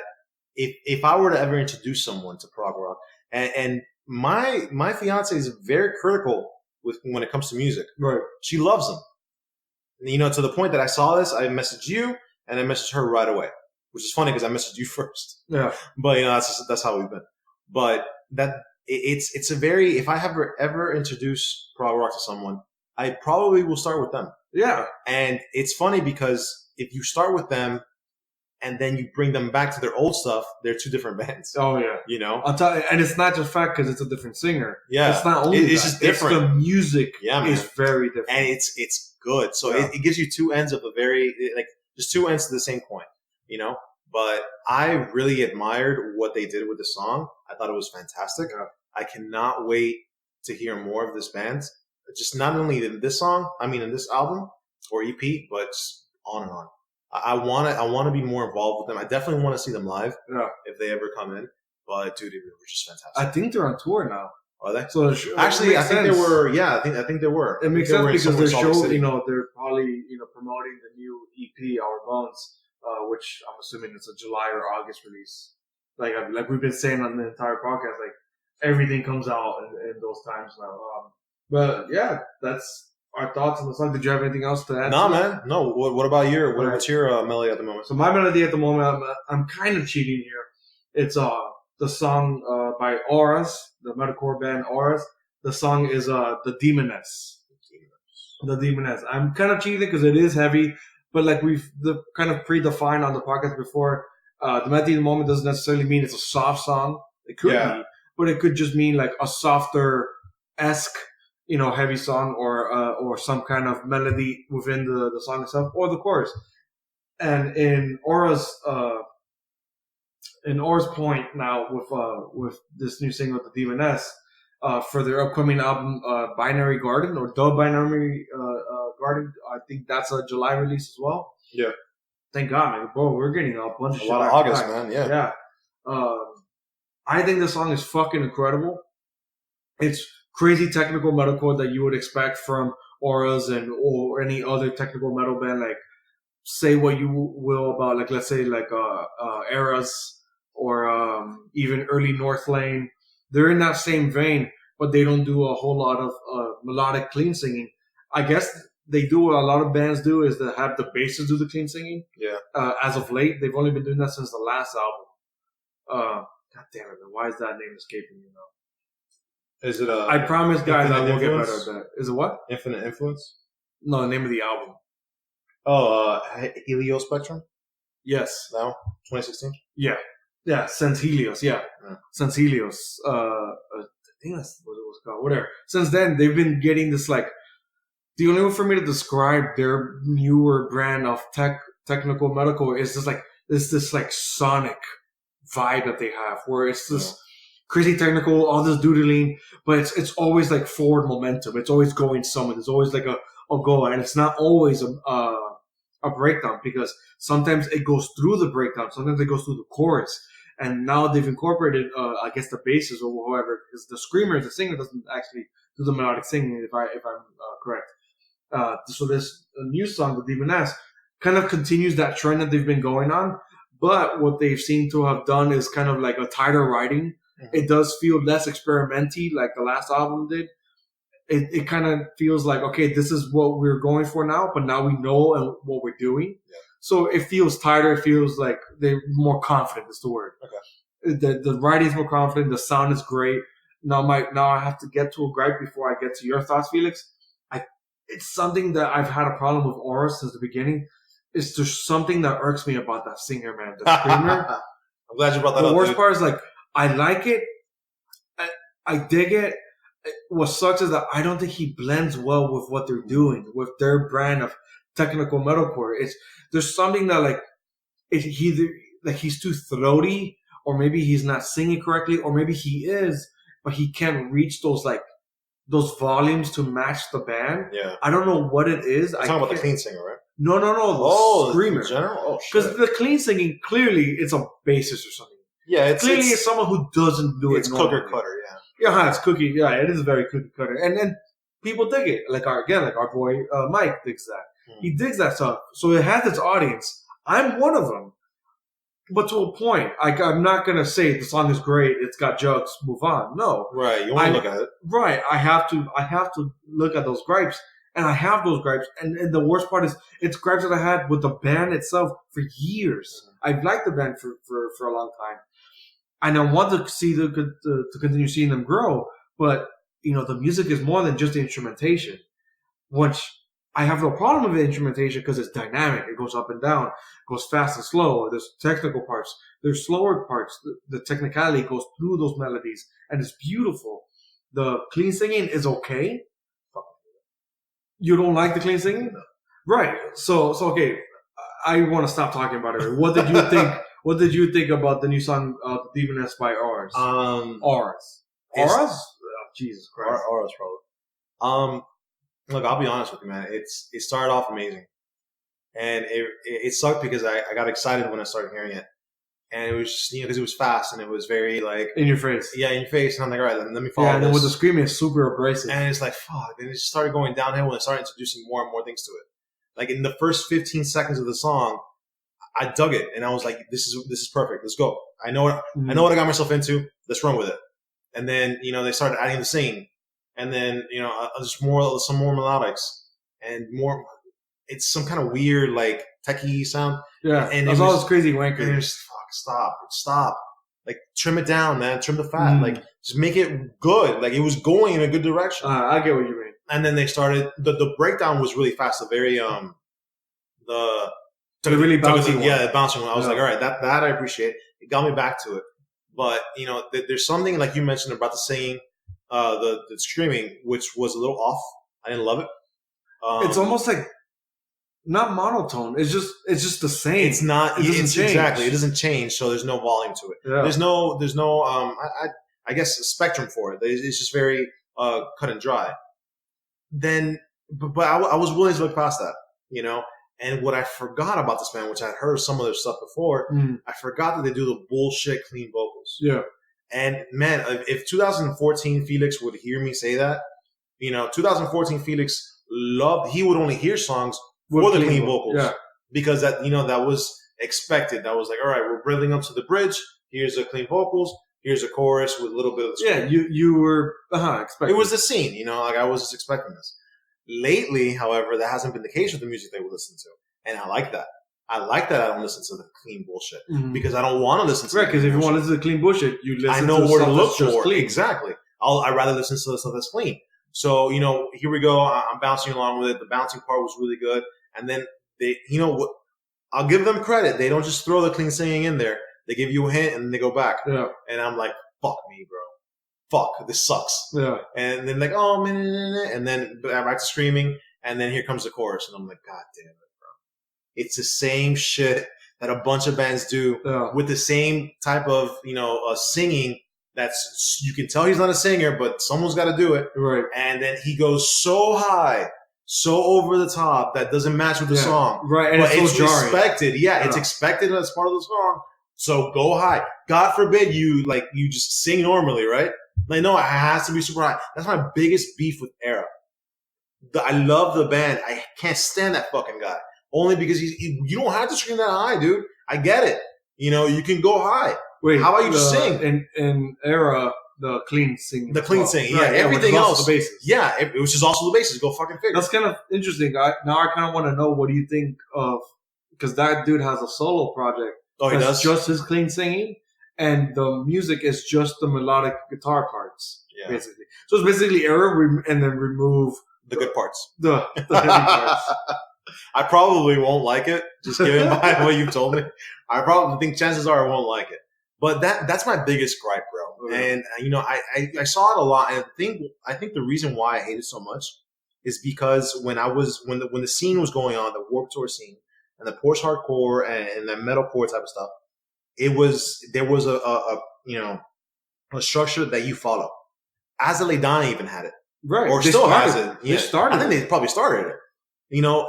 if I were to ever introduce someone to prog rock, and my fiance is very critical when it comes to music. Right. She loves them. You know, to the point that I saw this, I messaged you and I messaged her right away, which is funny because I messaged you first. Yeah. But you know, that's how we've been. But it's a very, if I ever introduce prog rock to someone, I probably will start with them. Yeah. And it's funny because if you start with them and then you bring them back to their old stuff, they're two different bands. Oh yeah. You know? I'll tell you, and it's not just fact because it's a different singer. Yeah. It's not only it's just different. It's the music man. is very different. And it's good. So it gives you two ends of a very, like, just two ends to the same coin, you know? But I really admired what they did with the song. I thought it was fantastic. Yeah. I cannot wait to hear more of this band. Just not only in this song, I mean in this album or EP, but just on and on. I want to be more involved with them. I definitely want to see them live if they ever come in. But dude, they were just fantastic. I think they're on tour now. Are they? So actually, I think they were. Yeah, I think they were. It makes sense because their show, they're probably promoting the new EP, Our Bones, which I'm assuming it's a July or August release. Like we've been saying on the entire podcast, like everything comes out in those times now. But yeah, that's our thoughts on the song. Did you have anything else to add? No, man. No. What about what's your melody at the moment? So my melody at the moment, I'm kind of cheating here. It's the song by Auras, the metalcore band Auras. The song is The Demoness. The Demoness. I'm kind of cheating because it is heavy, but like we've kind of predefined on the podcast before, the melody at the moment doesn't necessarily mean it's a soft song. It could be, but it could just mean like a softer-esque, heavy song or some kind of melody within the song itself or the chorus. And in Aura's point now with this new single, The Demoness, for their upcoming album, Binary Garden or The Binary Garden, I think that's a July release as well. Yeah. Thank God, man. Bro, we're getting a bunch of shit. A lot of August, man. Yeah. Yeah. I think the song is fucking incredible. It's crazy technical metalcore that you would expect from Auras or any other technical metal band. Like, say what you will about, like, let's say, like, Eras or even early North Lane. They're in that same vein, but they don't do a whole lot of melodic clean singing. I guess they do what a lot of bands do is to have the bassist do the clean singing. Yeah. As of late, they've only been doing that since the last album. God damn it, man. Why is that name escaping me now? Is it I promise, guys, I will get better at that. Is it what? Infinite Influence? No, the name of the album. Oh, Helio Spectrum? Yes. No? 2016? Yeah. Yeah, Since Helios, yeah. Since Helios. I think that's what it was called. Whatever. Since then, they've been getting this, like, the only way for me to describe their newer brand of technical metalcore is just like, this like sonic vibe that they have where it's this crazy technical, all this doodling, but it's always like forward momentum. It's always going somewhere. There's always like a goal, and it's not always a breakdown because sometimes it goes through the breakdown, sometimes it goes through the chorus. And now they've incorporated, I guess, the basses or whoever, because the screamer, the singer, doesn't actually do the melodic singing, if I'm correct. So this new song, The Demoness, kind of continues that trend that they've been going on. But what they've seemed to have done is kind of like a tighter writing. Mm-hmm. It does feel less experimental, like the last album did. It kind of feels like, okay, this is what we're going for now, but now we know what we're doing. Yeah. So it feels tighter. It feels like they're more confident is the word. Okay. The writing is more confident. The sound is great. Now I have to get to a gripe before I get to your thoughts, Felix. It's something that I've had a problem with Aura since the beginning. Is there's something that irks me about that singer, man. The screamer. I'm glad you brought that up. The worst part is, like, I like it. I dig it. What sucks is that I don't think he blends well with what they're doing, with their brand of technical metalcore. There's something that, like, he's too throaty, or maybe he's not singing correctly, or maybe he is, but he can't reach those volumes to match the band. Yeah. I don't know what it is. You're talking about the clean singer, right? No. The screamer. In general? Oh, shit. Because the clean singing, clearly, it's a bassist or something. Yeah, it's someone who doesn't do it. It's cookie cutter, Yeah, it's cookie. Yeah, it is very cookie cutter, and then people dig it. Like our boy Mike digs that. He digs that stuff, so it has its audience. I'm one of them, but to a point. I'm not gonna say the song is great. It's got jugs. Move on. No, right. You want to look at it. Right. I have to look at those gripes, and I have those gripes. And the worst part is, it's gripes that I had with the band itself for years. I've liked the band for a long time. And I want to see to continue seeing them grow, but the music is more than just the instrumentation. Which I have no problem with the instrumentation because it's dynamic. It goes up and down, goes fast and slow. There's technical parts, there's slower parts. The technicality goes through those melodies, and it's beautiful. The clean singing is okay. You don't like the clean singing, right? So okay. I want to stop talking about it. What did you think? What did you think about the new song, "Deepness" by Ours? Ours. Oh, Jesus Christ. Ours, probably. Look, I'll be honest with you, man. It started off amazing, and it sucked because I got excited when I started hearing it, and it was just, because it was fast and it was very like in your face. Yeah, in your face, and I'm like, all right, let me follow. Yeah, and this. then with the screaming, it's super abrasive, and it's like fuck. Then it just started going downhill when it started introducing more and more things to it. Like in the first 15 seconds of the song, I dug it, and I was like, "This is perfect. Let's go. I know what I got myself into. Let's run with it." And then they started adding the singing, and then just some more melodics and more. It's some kind of weird like techie sound. Yeah, and it was all this crazy wanker. And just stop. Like trim it down, man. Trim the fat. Like just make it good. Like it was going in a good direction. I get what you mean. And then they started. The breakdown was really fast. The very the really bouncy one. Yeah, the bouncing one. I was like, all right, that I appreciate. It got me back to it. But there's something like you mentioned about the singing, the screaming, which was a little off. I didn't love it. It's almost like not monotone. It's just the same. It's not. It doesn't change. Exactly. It doesn't change. So there's no volume to it. Yeah. There's no. I guess a spectrum for it. It's just very cut and dry. Then, but I was willing to look past that. And what I forgot about this band, which I had heard some of their stuff before, I forgot that they do the bullshit clean vocals. Yeah. And man, if 2014 Felix would hear me say that, 2014 Felix he would only hear songs for the clean vocals. Yeah. Because that was expected. That was like, all right, we're building up to the bridge. Here's the clean vocals. Here's a chorus with a little bit of the scream. Yeah, you were expecting. It was the scene, like I was just expecting this. Lately, however, that hasn't been the case with the music they would listen to. And I like that. I don't listen to the clean bullshit because I don't want to listen to right, because if you want to listen to clean bullshit, you listen to I know where to look for. Clean. Exactly. I'd rather listen to the stuff that's clean. So, here we go. I'm bouncing along with it. The bouncing part was really good. And then they, I'll give them credit. They don't just throw the clean singing in there. They give you a hint and then they go back. Yeah. And I'm like, fuck me, bro. Fuck, this sucks. Yeah. And then like, oh, man, and then back to screaming. And then here comes the chorus. And I'm like, God damn it, bro. It's the same shit that a bunch of bands do with the same type of, singing. That's, you can tell he's not a singer, but someone's got to do it. Right. And then he goes so high, so over the top that doesn't match with the song. Right. And but it's so jarring. Expected. Yeah, it's expected as part of the song. So go high. God forbid you just sing normally, right? Like, no, it has to be super high. That's my biggest beef with Era. I love the band. I can't stand that fucking guy. Only because you don't have to scream that high, dude. I get it. You can go high. Wait, how about you just sing? In Era, the clean singing. The clean singing, yeah. Everything else. The basis. Yeah, which is also the basis. Go fucking figure. That's kind of interesting. Now I kind of want to know, what do you think of, because that dude has a solo project. Oh, he does? Just his clean singing, and the music is just the melodic guitar parts, basically. So it's basically Era and then remove the good parts. The heavy parts. I probably won't like it, just given by what you've told me. I probably think chances are I won't like it. But that's my biggest gripe, bro. Mm-hmm. And I saw it a lot, and I think the reason why I hate it so much is because when the scene was going on, the Warped Tour scene, and the post-hardcore and the metalcore type of stuff, there was a structure that you follow. Azeledana even had it. Right. Or they still started, has it. They started I think they probably started it.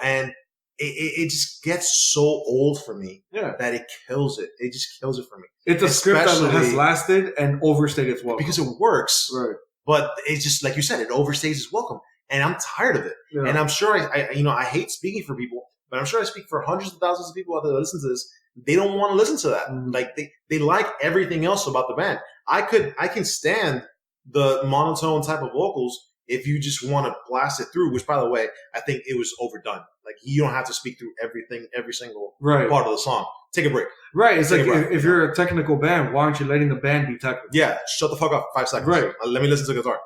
And it just gets so old for me that it kills it. It just kills it for me. It's a script that has lasted and overstayed its welcome. Because it works. Right. But it's just, like you said, it overstays its welcome. And I'm tired of it. Yeah. And I'm sure I hate speaking for people, but I'm sure I speak for hundreds of thousands of people out there that listen to this. They don't want to listen to that. Mm-hmm. Like they like everything else about the band. I can stand the monotone type of vocals if you just want to blast it through, which, by the way, I think it was overdone. Like, you don't have to speak through everything, every single part of the song. Take a break. Right. It's like, if you're a technical band, why aren't you letting the band be technical? Yeah. Shut the fuck up for 5 seconds. Right. Let me listen to guitar.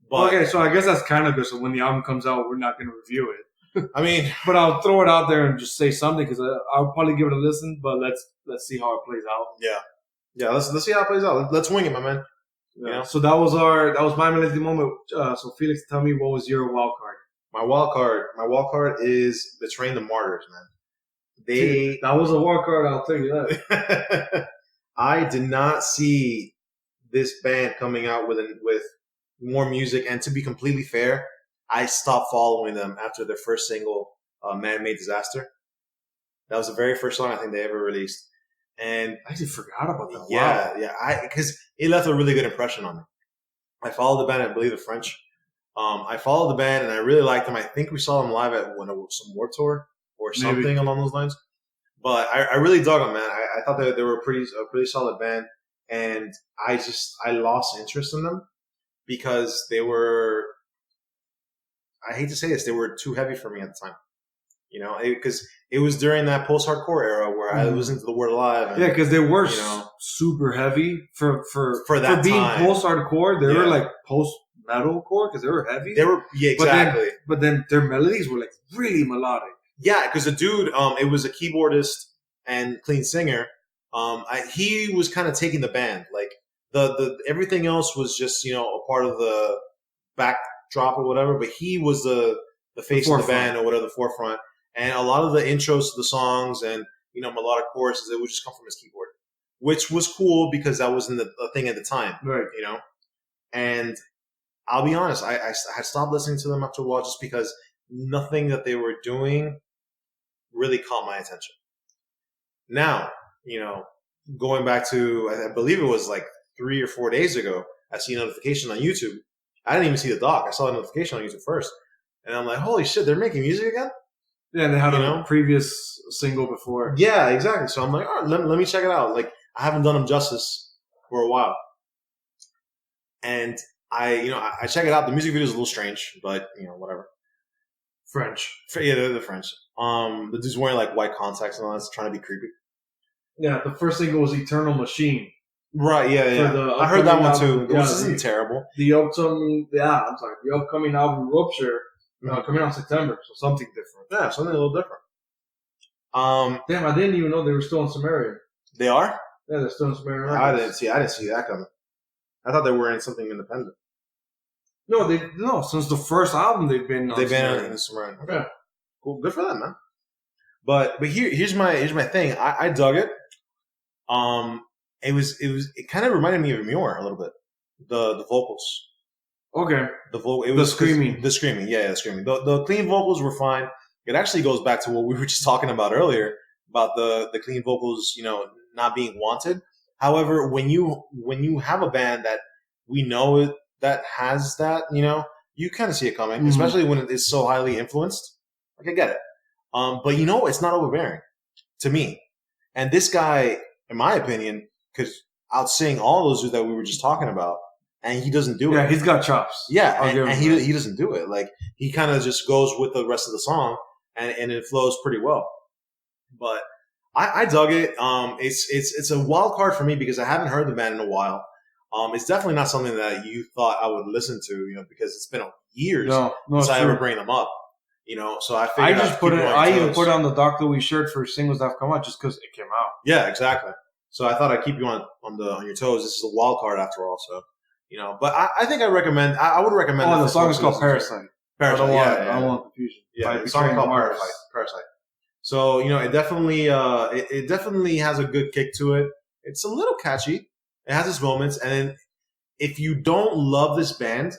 But, okay, so I guess that's kind of good. So when the album comes out, we're not going to review it. I mean, but I'll throw it out there and just say something, because I'll probably give it a listen. But let's see how it plays out. Yeah. Let's see how it plays out. Let's wing it, my man. Yeah. So that was my melody moment. So Felix, tell me, what was your wild card? My wild card is Betraying the Martyrs, man. That was a wild card, I'll tell you that. I did not see this band coming out with more music, and to be completely fair, I stopped following them after their first single, Man-Made Disaster. That was the very first song I think they ever released. And I actually forgot about that. Yeah. Because it left a really good impression on me. I followed the band, I believe, the French. I followed the band, and I really liked them. I think we saw them live at some Warped Tour or something along those lines. But I really dug them, man. I thought they were a pretty solid band, and I lost interest in them because they were, I hate to say this, they were too heavy for me at the time. Because it was during that post-hardcore era where I listened to the Word Alive. Yeah, because they were super heavy for that being post-hardcore. They were like post-metalcore because they were heavy. They were, yeah, exactly. But then their melodies were like really melodic. Yeah, because the dude, it was a keyboardist and clean singer. He was kind of taking the band. Like the everything else was just a part of the backdrop or whatever. But he was the face of the band or whatever, the forefront. And a lot of the intros to the songs and, melodic choruses, it would just come from his keyboard, which was cool because that wasn't the thing at the time, right? And I'll be honest, I had stopped listening to them after a while just because nothing that they were doing really caught my attention. Now, going back to, I believe it was like 3 or 4 days ago, I see a notification on YouTube. I didn't even see the doc. I saw a notification on YouTube first. And I'm like, holy shit, they're making music again? Yeah, they had a previous single before. Yeah, exactly. So I'm like, all right, let me check it out. Like, I haven't done them justice for a while. And I check it out. The music video is a little strange, but, whatever. French. Yeah, they're French. The dude's wearing, like, white contacts and all that, trying to be creepy. Yeah, the first single was Eternal Machine. Right, yeah. I heard that one, too. Which isn't terrible. The upcoming album, Rupture, coming out in September, so something different. Yeah, something a little different. Damn, I didn't even know they were still in Samaria. They are? Yeah, they're still in Samaria. I didn't see that coming. I thought they were in something independent. No, since the first album they've been in Samaria. Okay. Yeah. Cool, good for them, man. But here's my thing. I dug it. It kind of reminded me of Muir a little bit. The vocals. Okay. The screaming. The screaming. Yeah, the screaming. The clean vocals were fine. It actually goes back to what we were just talking about earlier about the clean vocals, not being wanted. However, when you have a band that we know that has that, you kind of see it coming, especially when it is so highly influenced. Like, I get it. But it's not overbearing to me. And this guy, in my opinion, could outsing all those that we were just talking about. And he doesn't do it. Yeah, he's got chops. Yeah, and he doesn't do it. Like, he kind of just goes with the rest of the song, and it flows pretty well. But I dug it. It's a wild card for me because I haven't heard the band in a while. It's definitely not something that you thought I would listen to, because it's been years since I ever bring them up. So I figured I even put on the Dr. Lee shirt for singles that have come out just because it came out. Yeah, exactly. So I thought I'd keep you on your toes. This is a wild card after all, so. But I think I would recommend. Oh, the song is called Parasite. Parasite. I don't want confusion. Yeah, the song is called Parasite. So it definitely it definitely has a good kick to it. It's a little catchy. It has its moments, and if you don't love this band,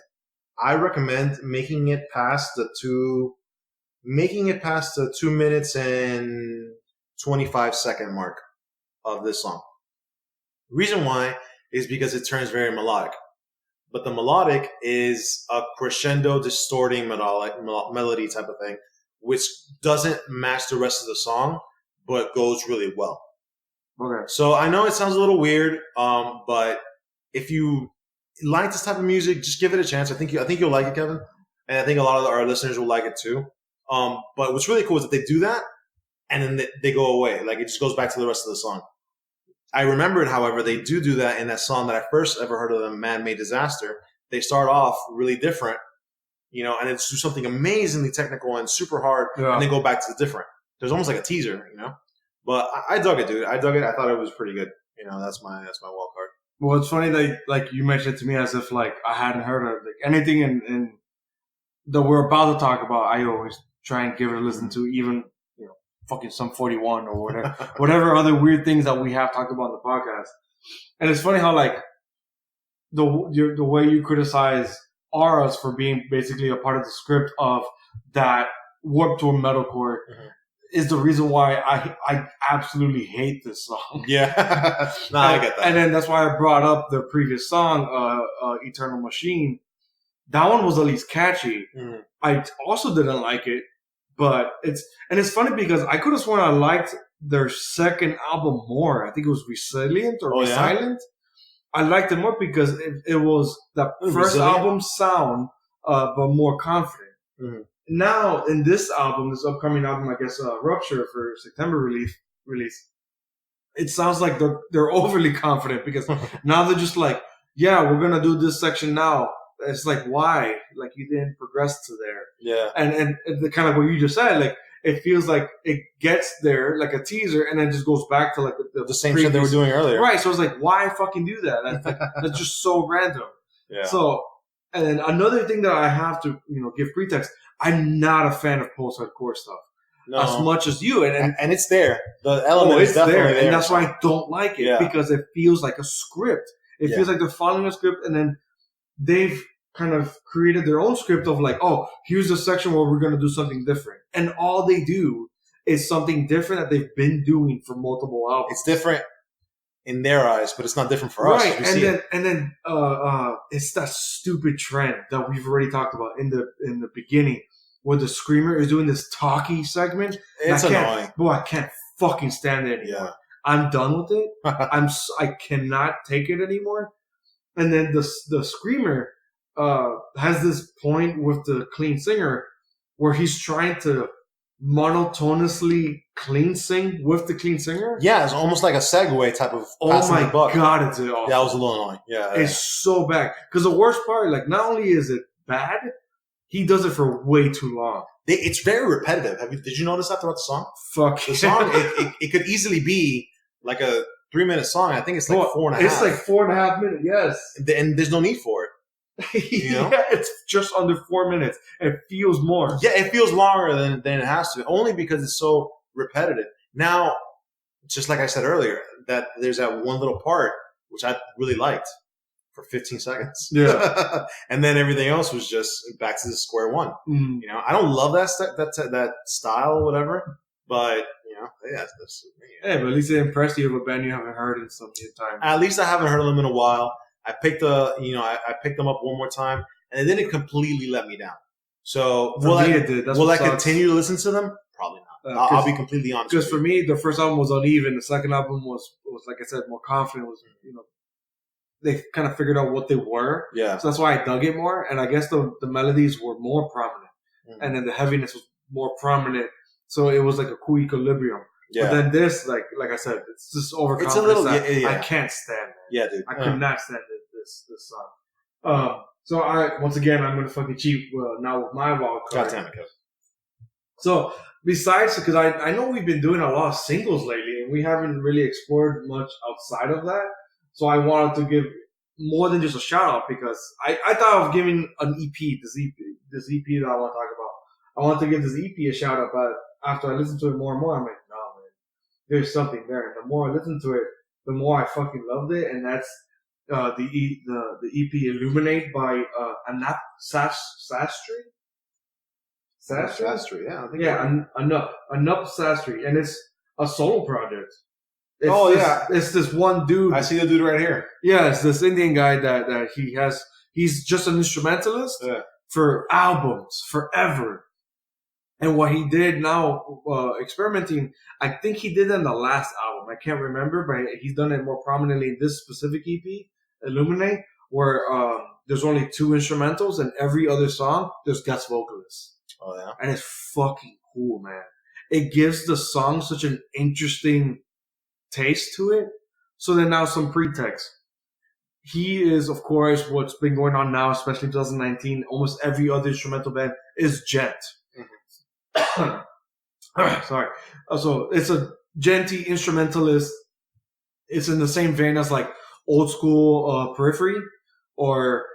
I recommend making it past the 2 minutes and 25-second mark of this song. Reason why is because it turns very melodic. But the melodic is a crescendo distorting melody type of thing, which doesn't match the rest of the song, but goes really well. Okay. So I know it sounds a little weird, but if you like this type of music, just give it a chance. I think you'll like it, Kevin, and I think a lot of our listeners will like it too. But what's really cool is that they do that, and then they go away. Like, it just goes back to the rest of the song. I remembered, however, they do that in that song that I first ever heard of them, Man-Made Disaster. They start off really different, and it's do something amazingly technical and super hard, and they go back to the different. There's almost like a teaser, But I dug it, dude. I dug it. I thought it was pretty good. That's my wild card. Well, it's funny that like you mentioned it to me as if like I hadn't heard of like anything in that we're about to talk about. I always try and give it a listen to, even fucking Sum 41 or whatever other weird things that we have talked about in the podcast. And it's funny how like the way you criticize Auras for being basically a part of the script of that Warped Tour metalcore is the reason why I absolutely hate this song. Yeah. No, I get that. And then that's why I brought up the previous song, Eternal Machine. That one was at least catchy. I also didn't like it, but it's funny because I could have sworn I liked their second album more. I think it was Resilient or Resilient. I liked it more because it was the first album sound, but more confident. Now in this album, this upcoming album, I guess, Rupture for September release, it sounds like they're overly confident because now they're just like, yeah, we're gonna do this section now. It's like, why? Like, you didn't progress to there. Yeah. And the kind of what you just said, like, it feels like it gets there like a teaser and then just goes back to like the same shit they were doing earlier. Right. So it's like, why fucking do that? That's just so random. Yeah. So, and then another thing that I have to, give pretext, I'm not a fan of post-hardcore stuff. No. As much as you. And it's there. The element is definitely there. And that's why I don't like it, because it feels like a script. It feels like they're following a script, and then they've kind of created their own script of like, oh, here's a section where we're going to do something different. And all they do is something different that they've been doing for multiple albums. It's different in their eyes, but it's not different for us. Right. And then it's that stupid trend that we've already talked about in the beginning, where the screamer is doing this talkie segment. It's annoying. Boy, I can't fucking stand it anymore. Yeah. I'm done with it. I cannot take it anymore. And then the screamer has this point with the clean singer where he's trying to monotonously clean sing with the clean singer. Yeah, it's almost like a segue type of. Oh my god, it's awful. Yeah, that was a little annoying. Yeah, it's so bad. Because the worst part, like, not only is it bad, he does it for way too long. It's very repetitive. Did you notice that throughout the song? Fuck the song. It could easily be like a 3-minute song. I think it's like 4.5. It's like 4.5 minutes. Yes, and there's no need for it. Yeah, it's just under 4 minutes. It feels more. Yeah, it feels longer than it has to, only because it's so repetitive. Now, just like I said earlier, that there's that one little part which I really liked for 15 seconds. Yeah, and then everything else was just back to the square one. Mm. I don't love that style or whatever, but that's but at least it impressed you of a band you haven't heard in some time. At least I haven't heard of them in a while. I picked I picked them up one more time, and it didn't completely let me down. So will I continue to listen to them? Probably not. I'll be completely honest. Because for me, the first album was uneven. The second album was like I said, more confident. They kind of figured out what they were. Yeah. So that's why I dug it more. And I guess the melodies were more prominent, and then the heaviness was more prominent. So it was like a cool equilibrium. Yeah. But then this, like I said, it's just overconfidence. It's a little. I can't stand it. Yeah, dude. I could not stand this song. So once again, I'm gonna fucking cheat now with my wild card. God damn it, Kev. So besides, because I know we've been doing a lot of singles lately, and we haven't really explored much outside of that. So I wanted to give more than just a shout out, because I thought of giving an EP, this EP that I want to talk about. I want to give this EP a shout out, but after I listened to it more and more, I'm like, nah, man, there's something there. And the more I listened to it, the more I fucking loved it. And that's the EP Illuminate by Anap Sastry. Sastry, yeah. I think Anup Sastry, and it's a solo project. It's this one dude. I see the dude right here. Yeah, it's this Indian guy that he's just an instrumentalist for albums forever. And what he did now, experimenting, I think he did it in the last album. I can't remember, but he's done it more prominently in this specific EP, Illuminate, where there's only 2 instrumentals, and every other song there's guest vocalists. Oh yeah, and it's fucking cool, man. It gives the song such an interesting taste to it. So then now some pretext. He is, of course, what's been going on now, especially 2019. Almost every other instrumental band is gent. Mm-hmm. Sorry. So it's a genty instrumentalist. It's in the same vein as like old school Periphery, or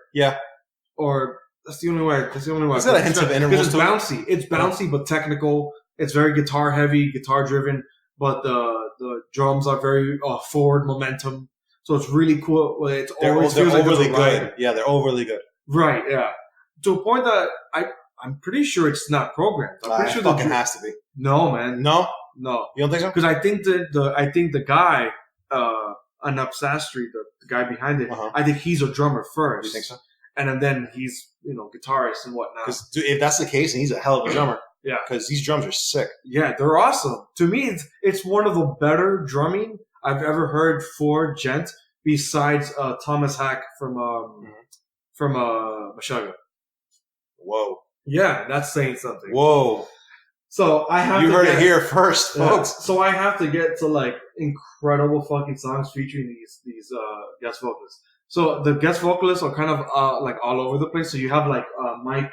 that's the only way. It's got a hint of intervals. It's bouncy. It's bouncy, but technical. It's very guitar heavy, guitar driven, but the drums are very forward momentum. So it's really cool. They're overly good. Yeah, they're overly good. Right. Yeah. To a point that I'm pretty sure it's not programmed. I'm pretty sure fucking has to be. No, man. No. You don't think so? Because I think the guy, Anup Sastry, the guy behind it, I think he's a drummer first. You think so? And then he's, guitarist and whatnot. Because if that's the case, and he's a hell of a drummer. Yeah. Because these drums are sick. Yeah, they're awesome. To me, it's one of the better drumming I've ever heard for gent, besides Thomas Hack from Meshuggah. Whoa. Yeah, that's saying something. Whoa. So I have you heard it here first, folks. So I have to get to like incredible fucking songs featuring these guest vocalists. So the guest vocalists are kind of like all over the place. So you have like Mike.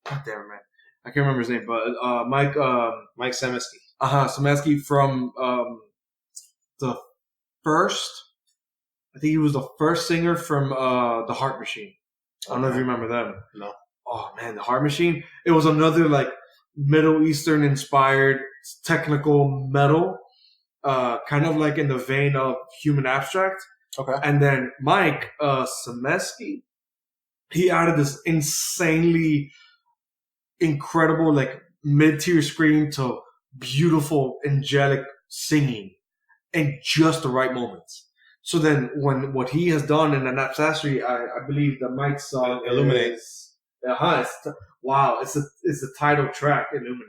God damn it, man. I can't remember his name, but Mike Semesky. Semesky from the first. I think he was the first singer from the Heart Machine. I don't know if you remember them. No. Oh man, the Heart Machine. It was another like Middle Eastern inspired technical metal, kind of like in the vein of Human Abstract. Okay. And then Mike Semesky, he added this insanely incredible like mid-tier scream to beautiful angelic singing in just the right moments. So then what he has done in the Napsastry, I believe the Mike song Illuminate. It's the title track, Illuminate.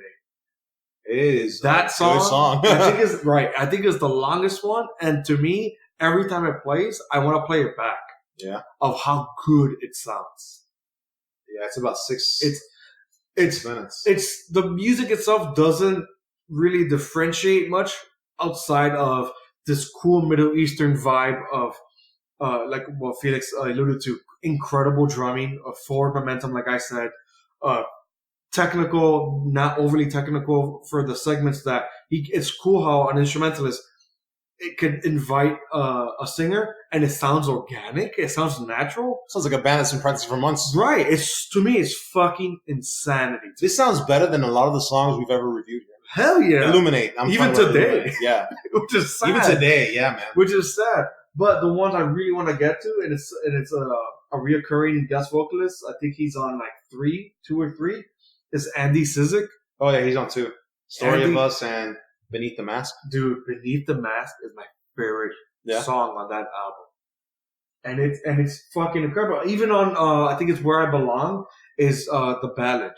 It is that song. Good song. I think is right. I think it's the longest one, and to me, every time it plays, I want to play it back. Yeah. Of how good it sounds. Yeah, it's about 6 minutes. It's the music itself doesn't really differentiate much outside of this cool Middle Eastern vibe of like what Felix alluded to, incredible drumming, forward momentum, like I said, technical, not overly technical for the segments that it's cool how an instrumentalist, it could invite a singer and it sounds organic. It sounds natural. Sounds like a band that's been practicing for months. Right. To me, it's fucking insanity. This sounds better than a lot of the songs we've ever reviewed here. Hell yeah. Illuminate. Even today. Illuminate. Yeah. Which is sad. Even today, yeah, man. Which is sad. But the ones I really want to get to, and it's a reoccurring guest vocalist. I think he's on like 2 or 3. Is Andy Sizik. Oh yeah, he's on 2. Story of Us and Beneath the Mask. Dude, Beneath the Mask is my favorite song on that album. And it's fucking incredible. Even on I think it's Where I Belong is the ballad.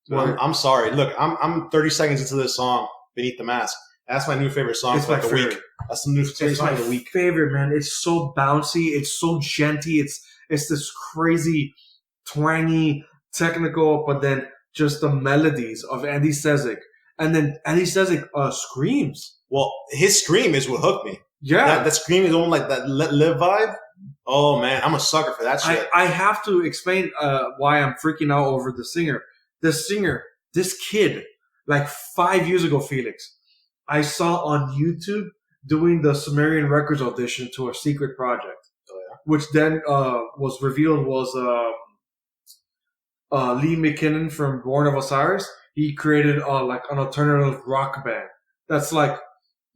Well, I'm sorry. Look, I'm 30 seconds into this song, Beneath the Mask. That's my new favorite song for like a week. That's the new favorite song of the week. Favorite, man. It's so bouncy. It's so genty. It's this crazy, twangy, technical, but then just the melodies of Andy Sizik. And then Andy Sizik screams. Well, his scream is what hooked me. Yeah. That scream is on like that live vibe. Oh, man. I'm a sucker for that shit. I have to explain why I'm freaking out over the singer. This kid, like 5 years ago, Felix, I saw on YouTube doing the Sumerian Records audition to a secret project. Oh, yeah. Which then was revealed was Lee McKinnon from Born of Osiris. he created like an alternative rock band that's like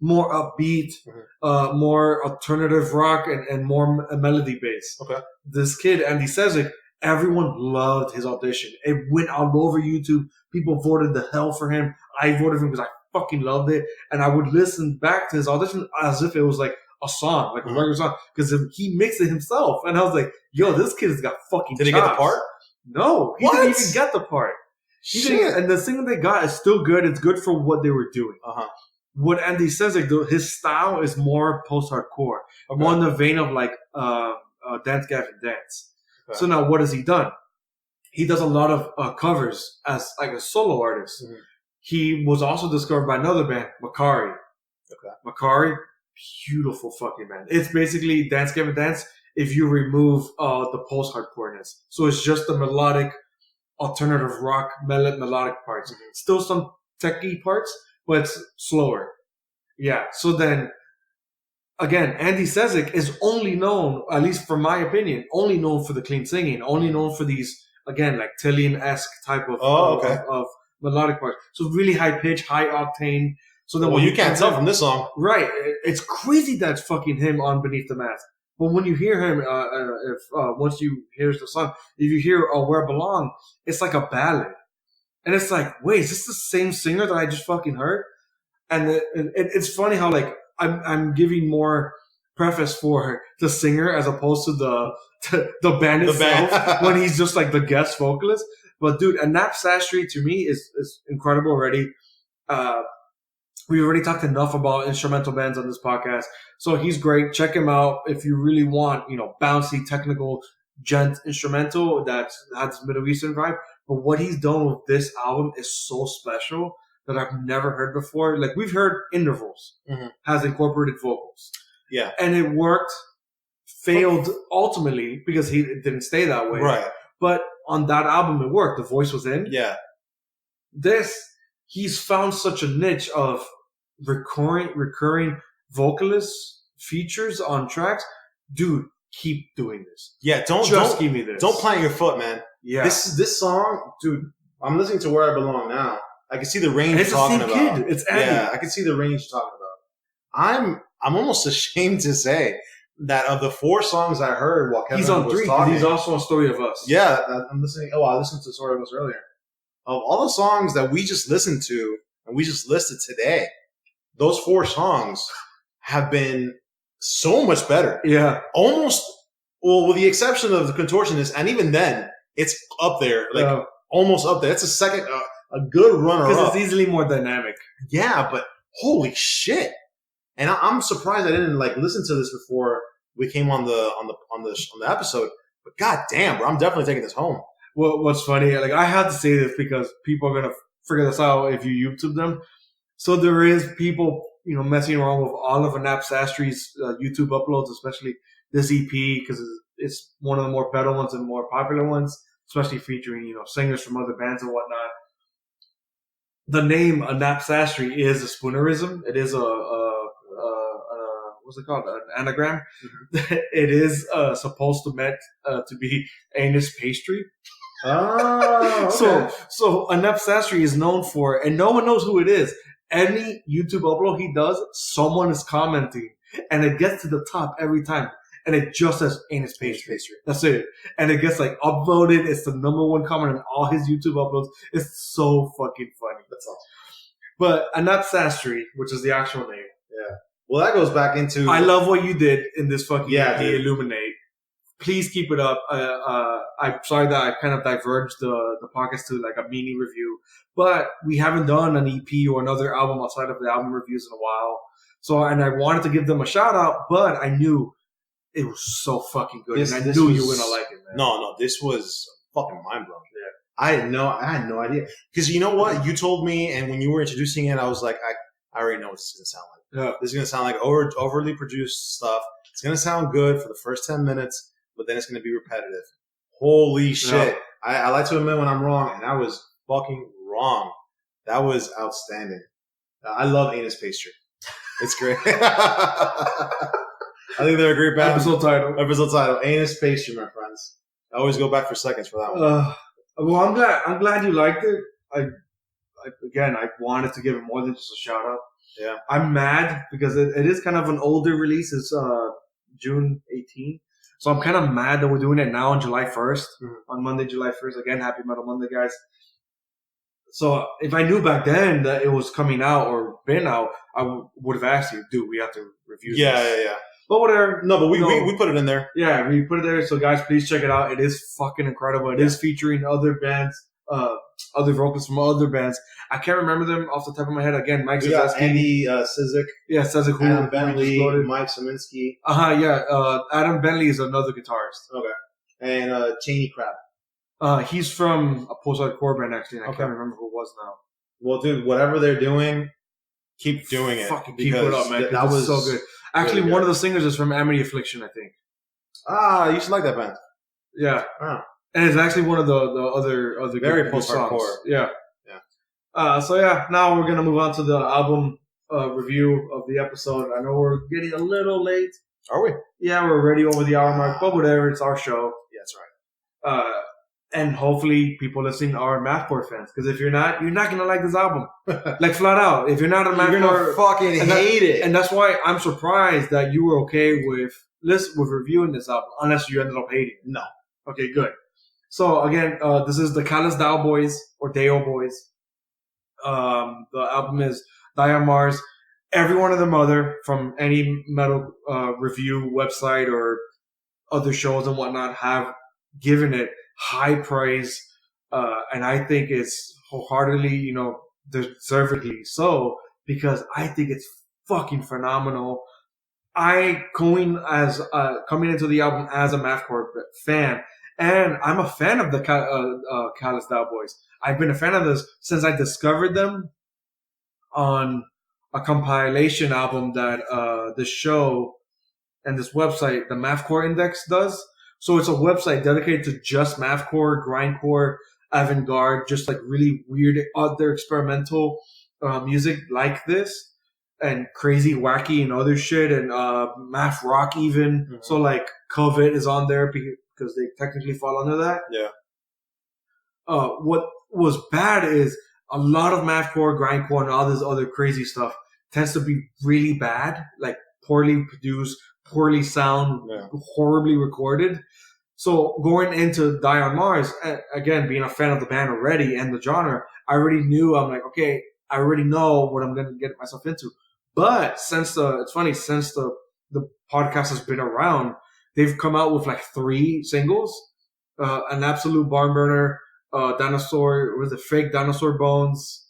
more upbeat, more alternative rock, and more melody based. Okay. This kid, Andy Sezik, everyone loved his audition. It went all over YouTube. People voted the hell for him. I voted for him because I fucking loved it. And I would listen back to his audition as if it was like a song, like a regular song, because he mixed it himself. And I was like, yo, this kid has got fucking Did he chops. get the part? No, he didn't even get the part. And the singer they got is still good. It's good for what they were doing. What Andy says, like his style is more post-hardcore, more in the vein of like Dance Gavin Dance. Okay. So now, what has he done? He does a lot of covers as like a solo artist. He was also discovered by another band, Macari. Okay. Macari, beautiful fucking band. It's basically Dance Gavin Dance if you remove the post-hardcoreness. So it's just the melodic, alternative rock, melodic parts. Still some techie parts, but it's slower. Yeah. So then, again, Andy Sezik is only known, at least from my opinion, only known for the clean singing, only known for these, again, like Tillian-esque type of melodic parts. So really high pitch, high octane. So then, you can't tell from this song, right? It's crazy that's fucking him on Beneath the Mask. But when you hear him, once you hear the song, if you hear "Where I Belong," it's like a ballad, and it's like, wait, is this the same singer that I just fucking heard? And it's funny how like I'm giving more preface for the singer as opposed to the band itself when he's just like the guest vocalist. But dude, Anap Sastry to me is incredible already. We've already talked enough about instrumental bands on this podcast, so he's great. Check him out if you really want, bouncy, technical, gent instrumental that has Middle Eastern vibe. But what he's done with this album is so special that I've never heard before. Like, we've heard Intervals has incorporated vocals. Yeah. And it worked, failed ultimately because it didn't stay that way. Right. But on that album, it worked. The voice was in. Yeah. He's found such a niche of recurring vocalist features on tracks. Dude, keep doing this. Yeah, don't give me this. Don't plant your foot, man. Yeah. This song, dude, I'm listening to Where I Belong now. I can see the range you're talking about. Kid. It's Andy. Yeah, I can see the range you're talking about. I'm almost ashamed to say that of the 4 songs I heard while Kevin he's on was 3. talking, He's also on Story of Us. Yeah, I'm listening. Oh, I listened to Story of Us earlier. Of all the songs that we just listened to and we just listed today, those 4 songs have been so much better. Yeah. Almost, well, with the exception of The Contortionist, and even then, it's up there, almost up there. It's a second, a good runner-up. Because it's easily more dynamic. Yeah, but holy shit! And I'm surprised I didn't listen to this before we came on the episode. But god damn, bro, I'm definitely taking this home. Well, what's funny, I had to say this because people are gonna figure this out if you YouTube them. So there is people, messing around with all of Anap Sastry's YouTube uploads, especially this EP, because it's one of the more better ones and more popular ones, especially featuring, singers from other bands and whatnot. The name Anap Sastry is a spoonerism. It is what's it called? An anagram. Mm-hmm. It is supposed to be anus pastry. Oh, okay. So Anap Sastry is known for, and no one knows who it is. Any YouTube upload he does, someone is commenting, and it gets to the top every time, and it just says anus pastry. That's it, and it gets upvoted. It's the number 1 comment on all his YouTube uploads. It's so fucking funny. That's awesome. But Anap Sastry, which is the actual name. Yeah. Well, that goes back into. I love what you did in this fucking Illuminate. Please keep it up. I'm sorry that I kind of diverged the podcast to a mini review, but we haven't done an EP or another album outside of the album reviews in a while. So, and I wanted to give them a shout out, but I knew it was so fucking good, and I knew you were gonna like it, man. No, this was fucking mind blowing. Yeah, I had no idea, because you know what, you told me, and when you were introducing it, I was like, I already know what this is gonna sound like. Yeah, this is gonna sound like overly produced stuff. It's gonna sound good for the first 10 minutes. But then it's going to be repetitive. Holy shit. No. I like to admit when I'm wrong, and I was fucking wrong. That was outstanding. I love anus pastry. It's great. I think they're a great band. Episode title. Anus pastry, my friends. I always go back for seconds for that one. Well, I'm glad you liked it. again, I wanted to give it more than just a shout out. Yeah. I'm mad because it is kind of an older release. It's June 18th. So I'm kind of mad that we're doing it now on July 1st. On Monday, July 1st. Again, happy Metal Monday, guys. So if I knew back then that it was coming out or been out, I would have asked you, dude, we have to review this. Yeah. But whatever. No, but we put it in there. Yeah, we put it there. So guys, please check it out. It is fucking incredible. It is featuring other bands, other vocalists from other bands. I can't remember them off the top of my head. Again, Mike Zazeski. Andy Sizik. Yeah, Sizik. Adam Bentley, Mike Saminsky. Adam Bentley is another guitarist. Okay. And Cheney Crab. He's from a post-hardcore band, actually, and I can't remember who it was now. Well, dude, whatever they're doing, keep doing it. Fucking keep it up, man. That was so good. Actually, really one of the singers is from Amity Affliction, I think. Ah, you should like that band. Yeah. Oh. And it's actually one of the other very good post-hardcore. songs. Yeah. Now we're going to move on to the album review of the episode. I know we're getting a little late. Are we? Yeah, we're already over the hour mark, but whatever. It's our show. Yeah, that's right. And hopefully people listening are mathcore fans. Because if you're not going to like this album. Like, flat out. If you're not a mathcore... You're going to fucking hate it. And that's why I'm surprised that you were okay with reviewing this album, unless you ended up hating it. No. Okay, good. So, again, this is the Callous Dao Boys, or Dao Boys. The album is Die on Mars. Every one of them other, from any metal review website or other shows and whatnot, have given it high praise, and I think it's wholeheartedly, deservedly so, because I think it's fucking phenomenal. Coming into the album as a mathcore fan, and I'm a fan of the Callous Dao Boys. I've been a fan of this since I discovered them on a compilation album that this show and this website, the Mathcore Index, does. So it's a website dedicated to just mathcore, grindcore, avant-garde, just like really weird, other experimental music like this, and crazy, wacky, and other shit, and math rock even. Mm-hmm. So like Covet is on there because they technically fall under that. Yeah. What was bad is a lot of mathcore, grindcore, and all this other crazy stuff tends to be really bad, like poorly produced, poorly sound, horribly recorded. So going into Die on Mars, again, being a fan of the band already and the genre, I already knew, I'm like, okay, I already know what I'm going to get myself into. But since the podcast has been around, they've come out with like 3 singles, an absolute barn burner, dinosaur, was it Fake Dinosaur Bones?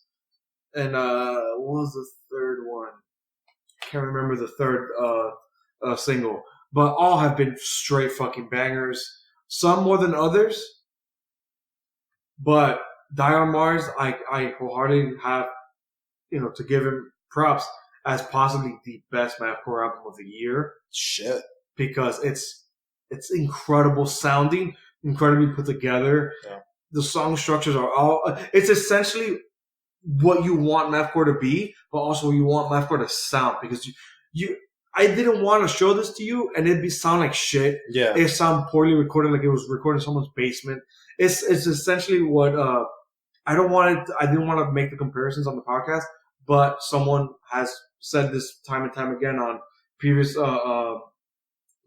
And, what was the third one? I can't remember the third, single, but all have been straight fucking bangers. Some more than others, but Die on Mars, I wholeheartedly have, to give him props as possibly the best mathcore album of the year. Shit, because it's incredible sounding, incredibly put together. Yeah. The song structures are all. It's essentially what you want mathcore to be, but also you want mathcore to sound, because you. I didn't want to show this to you, and it'd sound like shit. Yeah, it sound poorly recorded, like it was recorded in someone's basement. It's essentially what I didn't want to make the comparisons on the podcast, but someone has said this time and time again on previous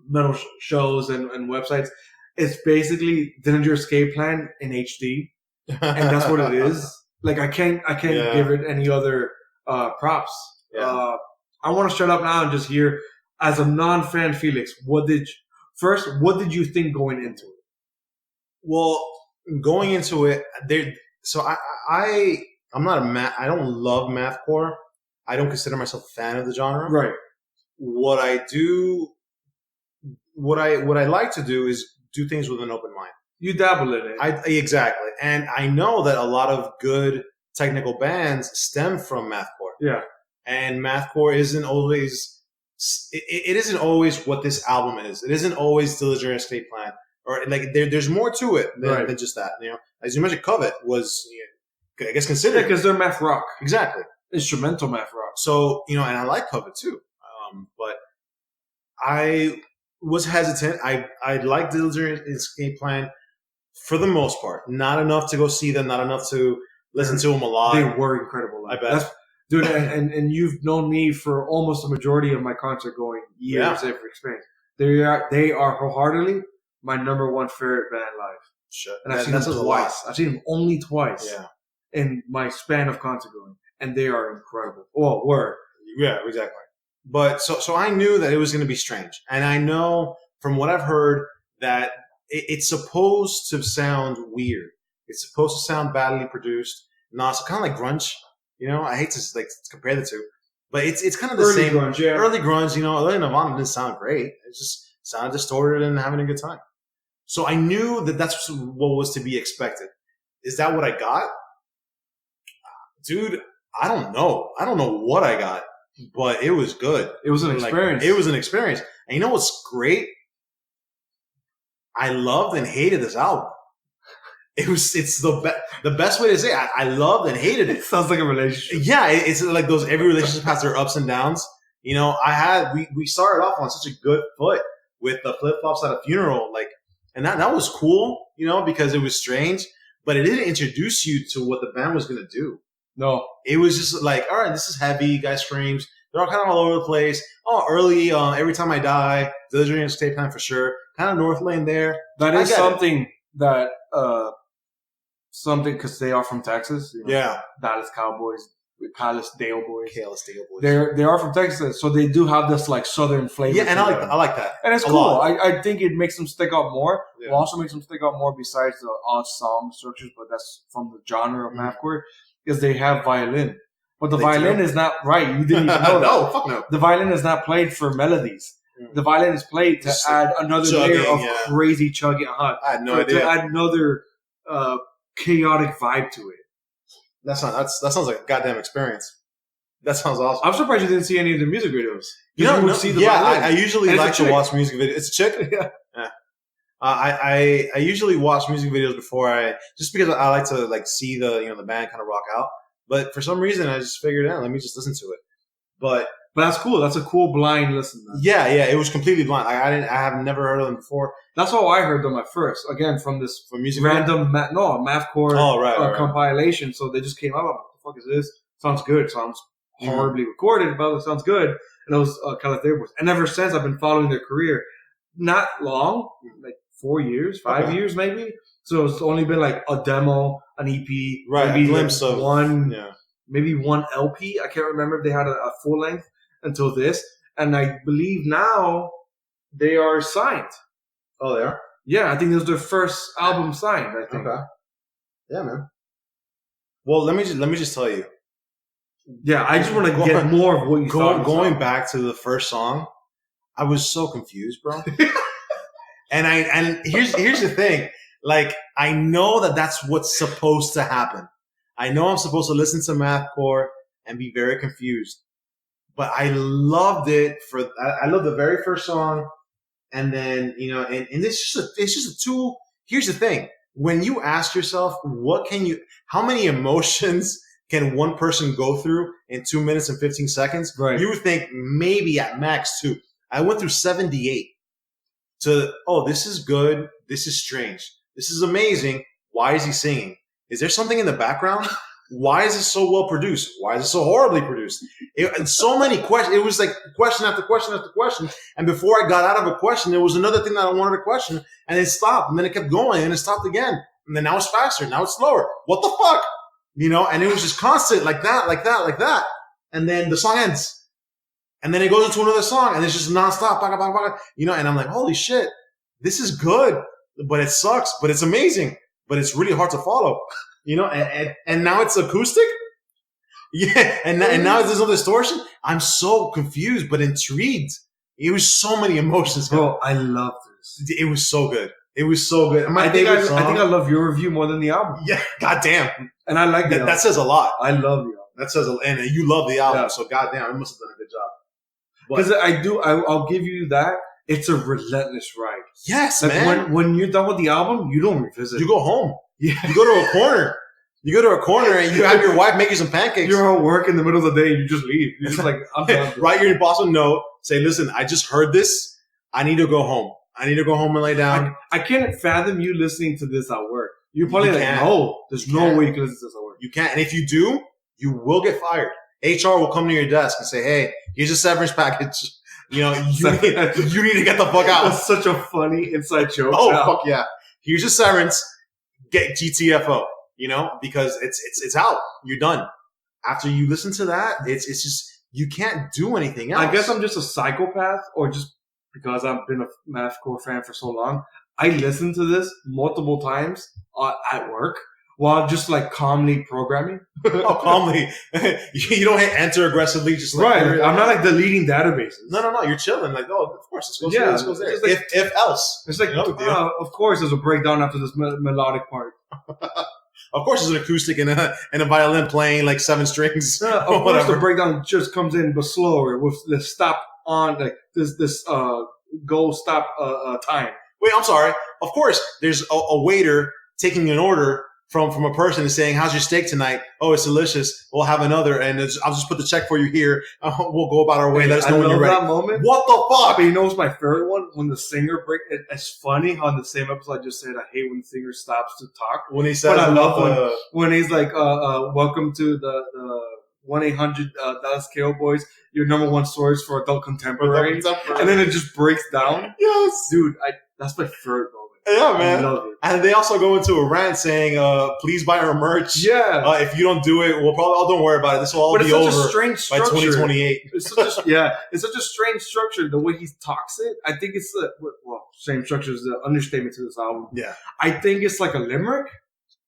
metal shows and websites. It's basically Dillinger Escape Plan in HD, and that's what it is. Like I can't give it any other props. Yeah. I want to shut up now and just hear, as a non-fan, Felix, what did you think going into it? Well, going into it, so I'm not I don't love mathcore. I don't consider myself a fan of the genre. Right. What I like to do is do things with an open mind. You dabble in it. Exactly. And I know that a lot of good technical bands stem from mathcore. Yeah. And mathcore isn't always, it isn't always what this album is. It isn't always Dillinger Escape Plan, or like there's more to it than just that. As you mentioned, Covet was, I guess, considered, because they're math rock, exactly, instrumental math rock. So and I like Covet too, but I was hesitant. I liked Dillinger Escape Plan for the most part. Not enough to go see them. Not enough to Listen to them a lot. They were incredible live. I bet. Dude, and you've known me for almost the majority of my concert going years of experience. They are wholeheartedly my number one favorite band live. Shit. And I've seen them twice. I've seen them only twice in my span of concert going. And they are incredible. Well, were. Yeah, exactly. But so I knew that it was going to be strange. And I know from what I've heard that it's supposed to sound weird. It's supposed to sound badly produced. No, it's kind of like grunge. You know, I hate to like compare the two, but it's kind of the early same. Grunge, yeah. Early grunge, you know, early Nirvana didn't sound great. It just sounded distorted and having a good time. So I knew that that's what was to be expected. Is that what I got? Dude, I don't know. I don't know what I got, but it was good. It was an experience. It was an experience. And you know what's great? I loved and hated this album. It's the best way to say it. I loved and hated it. Sounds like a relationship. Yeah, it's like those, every relationship has their ups and downs. You know, we started off on such a good foot with the flip flops at a funeral, like, and that was cool, you know, because it was strange, but it didn't introduce you to what the band was gonna do. No, it was just like, all right, this is heavy. Guy screams. They're all kind of all over the place. Oh, early, Every Time I Die, Delirious Tape Time for sure. Kind of North Lane there. That is something that. Something because they are from Texas. You know, yeah. Dallas Cowboys, Dale Boys. Boys. They are from Texas, so they do have this like Southern flavor. Yeah, and I like that. And it's cool. I think it makes them stick out more. Yeah. It also makes them stick out more besides the odd song structures, but that's from the genre of mathcore, because they have violin. But the violin is not right. You didn't even know that. No, fuck no. The violin is not played for melodies. The violin is played to add another layer of crazy chugging. I had no idea. To add another chaotic vibe to it. That sounds like a goddamn experience. That sounds awesome. I'm surprised you didn't see any of the music videos. I usually like to watch music videos. It's a chick? Yeah. I usually watch music videos before just because I like to like see the band kind of rock out. But for some reason I just figured out, let me just listen to it. But that's cool. That's a cool blind listen. Man. Yeah. It was completely blind. I have never heard of them before. That's how I heard them at first. Again, from this music random mathcore compilation. So they just came out. What the fuck is this? Sounds good. Sounds horribly recorded, but it sounds good. And it was California Boys. And ever since, I've been following their career. Not long, like 4 years, 5 years maybe. So it's only been like a demo, an EP, maybe a glimpse of one, maybe one LP. I can't remember if they had a full length until this. And I believe now they are signed. Oh, they are? Yeah, I think this was their first album signed, I think. Okay. Yeah, man. Well, let me just tell you. Yeah, I just want to get more of what you thought. Going back to the first song, I was so confused, bro. and here's the thing. Like, I know that that's what's supposed to happen. I know I'm supposed to listen to mathcore and be very confused. But I loved it I love the very first song. And then, and it's just a tool. Here's the thing. When you ask yourself, how many emotions can one person go through in 2 minutes and 15 seconds? Right. You would think maybe at max 2. I went through 78 this is good. This is strange. This is amazing. Why is he singing? Is there something in the background? Why is it so well produced? Why is it so horribly produced? And so many questions. It was like question after question after question. And before I got out of a question, there was another thing that I wanted to question. And it stopped. And then it kept going. And it stopped again. And then now it's faster. Now it's slower. What the fuck? And it was just constant like that, like that, like that. And then the song ends. And then it goes into another song. And it's just nonstop. Baka, baka, baka, and I'm like, holy shit. This is good. But it sucks. But it's amazing. But it's really hard to follow. And now it's acoustic? Yeah, and now there's no distortion? I'm so confused, but intrigued. It was so many emotions. Bro, I love this. It was so good. It was so good. I think I love your review more than the album. Yeah, goddamn. And I like that says a lot. I love the album. That says and you love the album, so goddamn, it must have done a good job. Because I'll give you that. It's a relentless ride. Yes, man. When you're done with the album, you don't revisit. You go home. Yeah. You go to a corner. And you have your wife make you some pancakes. You're at work in the middle of the day and you just leave. You're just like, I'm done. Write your boss a note. Say, listen, I just heard this. I need to go home. I need to go home and lay down. I can't fathom you listening to this at work. You're probably no, there's no way you can listen to this at work. You can't. And if you do, you will get fired. HR will come to your desk and say, "Hey, here's a severance package. You need to get the fuck out." That's such a funny inside joke. Oh, fuck yeah. Here's your severance. Get GTFO, because it's out. You're done. After you listen to that, it's just, you can't do anything else. I guess I'm just a psychopath, or just because I've been a mathcore fan for so long. I listen to this multiple times at work while just like calmly programming. Oh, calmly. You don't hit enter aggressively, just like, right. I'm not like deleting databases. No. You're chilling. Like, oh, of course, this goes there. This goes there. Like, if else. It's like, of course, there's a breakdown after this melodic part. Of course, there's an acoustic and a violin playing like 7 strings. Of course, the breakdown just comes in, but slower with the stop on, like this go stop time. Wait, I'm sorry. Of course, there's a waiter taking an order from a person and saying, "How's your steak tonight?" "Oh, it's delicious. We'll have another, and I'll just put the check for you here. We'll go about our way. Let us know when you're ready." That moment. What the fuck? But you know what's my favorite one? When the singer it's funny how in the same episode I just said I hate when the singer stops to talk. When he says, but I love when he's like, "Welcome to the 1-800 Dallas Cowboys, your number one source for adult contemporary," and then it just breaks down. Yes, dude, that's my favorite moment. Yeah, man. I love it. And they also go into a rant saying, "Please buy our merch. Yeah. If you don't do it, we'll probably. Oh, don't worry about it. This will all be over by 2028." It's such a strange structure. The way he talks it, I think it's same structure is the understatement to this album. Yeah, I think it's like a limerick.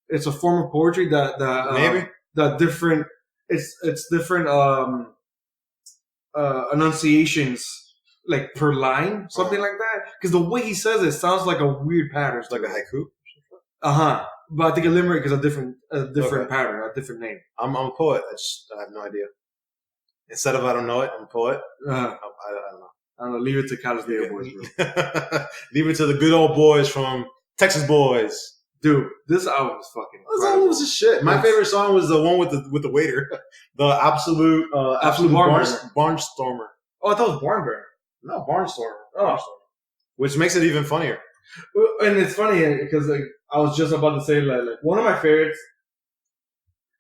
It's a form of poetry that maybe that different. It's different enunciations. Like per line, something like that. Because the way he says it sounds like a weird pattern. Like a haiku? But I think a limerick is a different pattern, a different name. I'm a poet. I have no idea. Instead of I don't know it, I'm a poet. I don't know. I don't know. Leave it to Calisdale boys, bro. Leave it to the good old boys from Texas boys. Dude, this album is fucking incredible. This album was a shit. My favorite song was the one with the waiter. The absolute Barnstormer. Oh, I thought it was Barn Burner. No, Barnstormer. Oh. Which makes it even funnier. And it's funny because like I was just about to say like one of my favorites,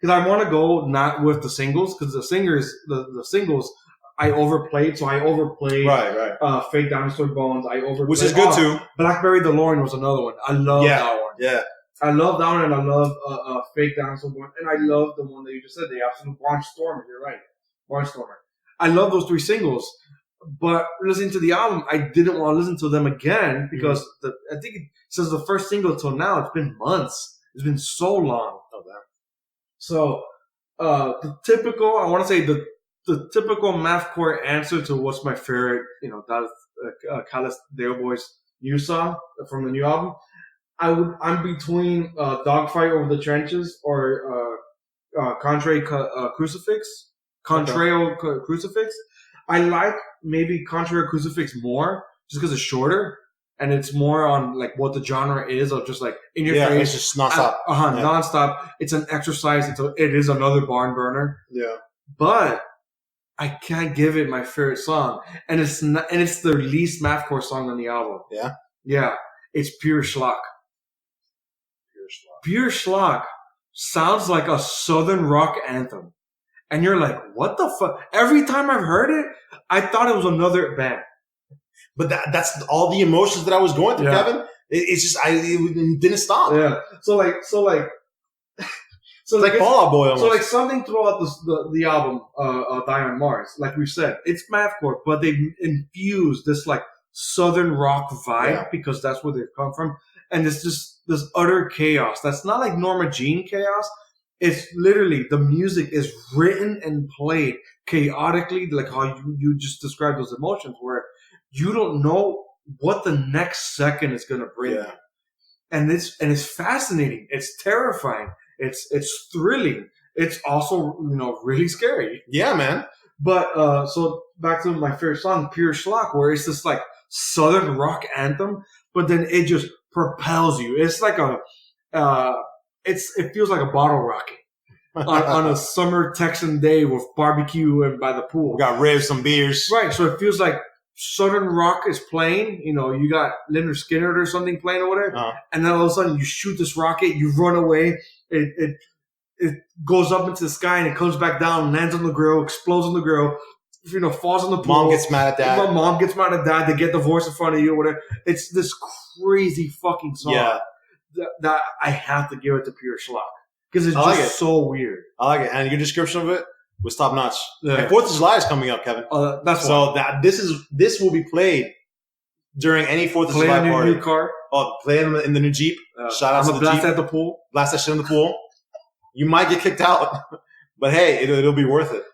because I want to go not with the singles, because the singles I overplayed. So I overplayed right. Fake Dinosaur Bones. I overplayed, which is good too. Blackberry DeLorean was another one. I love that one. Yeah. I love that one, and I love Fake Dinosaur Bones, and I love the one that you just said, the absolute Barnstormer. You're right, Barnstormer. I love those 3 singles. But listening to the album, I didn't want to listen to them again because I think since the first single till now, it's been months. It's been so long. Oh, that. So the typical, I want to say the typical mathcore answer to what's my favorite, that Calisdale Boys new song from the new album. I'm between Dogfight Over the Trenches or Contrary Crucifix. Contrario Crucifix. I like maybe Contrary Crucifix more just because it's shorter and it's more on like what the genre is of just like in your face. It's just nonstop. Nonstop. It's an exercise. It is another barn burner. Yeah. But I can't give it my favorite song, and it's their least mathcore song on the album. Yeah. Yeah. It's Pure Schlock. Pure Schlock sounds like a southern rock anthem. And you're like, what the fuck? Every time I've heard it, I thought it was another band. But that's all the emotions that I was going through, Kevin. It's just, it didn't stop. Yeah. So like it's like Fall Out Boy almost. So like something throughout the album, Die on Mars, like we said, it's mathcore, but they infuse this like southern rock vibe because that's where they've come from. And it's just this utter chaos. That's not like Norma Jean chaos. It's literally the music is written and played chaotically, like how you just described those emotions, where you don't know what the next second is going to bring. Yeah. And it's fascinating. It's terrifying. It's thrilling. It's also really scary. Yeah, man. But so back to my favorite song, Pure Schlock, where it's this like southern rock anthem, but then it just propels you. It's like it feels like a bottle rocket on a summer Texan day with barbecue and by the pool. We got ribs, some beers. Right. So it feels like southern rock is playing. You got Leonard Skinner or something playing or whatever. And then all of a sudden you shoot this rocket, you run away. it goes up into the sky and it comes back down, lands on the grill, explodes on the grill. Falls in the pool. Mom gets mad at dad. My mom gets mad at dad. They get divorced in front of you, or whatever. It's this crazy fucking song that I have to give it to pure schlock because it's just so weird. I like it, and your description of it was top notch. Yeah. And 4th of July is coming up, Kevin. That's so why. This will be played during any 4th of July party. Play New car. Play in the new Jeep. Shout out to the blast Jeep. At the pool. Blast that shit in the pool. You might get kicked out, but hey, it'll be worth it.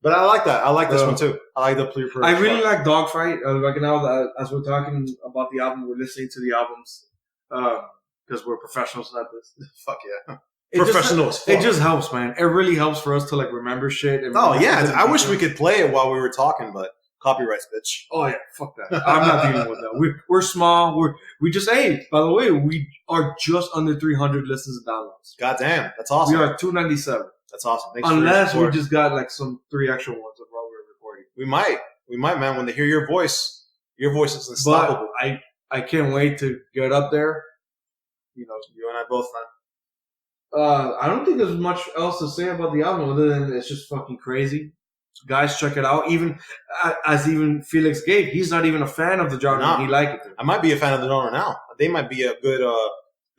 But I like that. I like this one too. I like the plea. I really like Dogfight. Like now, as we're talking about the album, we're listening to the albums because we're professionals at this. Fuck yeah, professionals. It just helps, man. It really helps for us to like remember shit. And I wish we could play it while we were talking, but copyrights, bitch. Oh yeah, fuck that. I'm not dealing with that. We're small. We just by the way, we are just under 300 listens and downloads. God damn, that's awesome. We are at 297. That's awesome. Thanks Unless we just got like some 3 extra ones of what we're recording. We might, man. When they hear your voice is unstoppable. But I can't wait to get up there. You and I both, man. I don't think there's much else to say about the album other than it's just fucking crazy. Guys, check it out. Even Felix gave, he's not even a fan of the genre. No. He liked it. I might be a fan of the genre now. They might be a good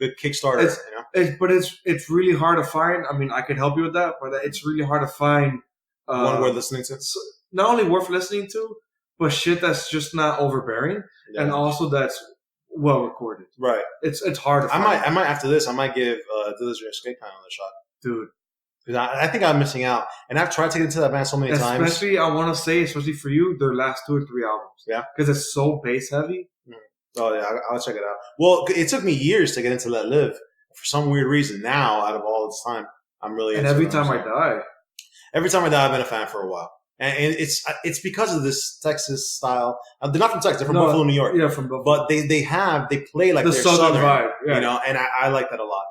Kickstarter. But it's really hard to find. I mean, I could help you with that, but it's really hard to find one worth listening to. Not only worth listening to, but shit that's just not overbearing, and also that's well recorded. Right. It's hard to find. I might after this. I might give Dillinger Escape Plan another shot, dude. Because I think I'm missing out, and I've tried to get into that band so many times. Especially, I want to say, especially for you, their last 2 or 3 albums. Yeah. Because it's so bass heavy. Oh yeah, I'll check it out. Well, it took me years to get into Let Live. For some weird reason, now out of all this time, I'm really. And every time I die, I've been a fan for a while, and it's because of this Texas style. They're not from Texas; they're from Buffalo, New York. Yeah, from Buffalo. But they play like the they're southern vibe, and I like that a lot.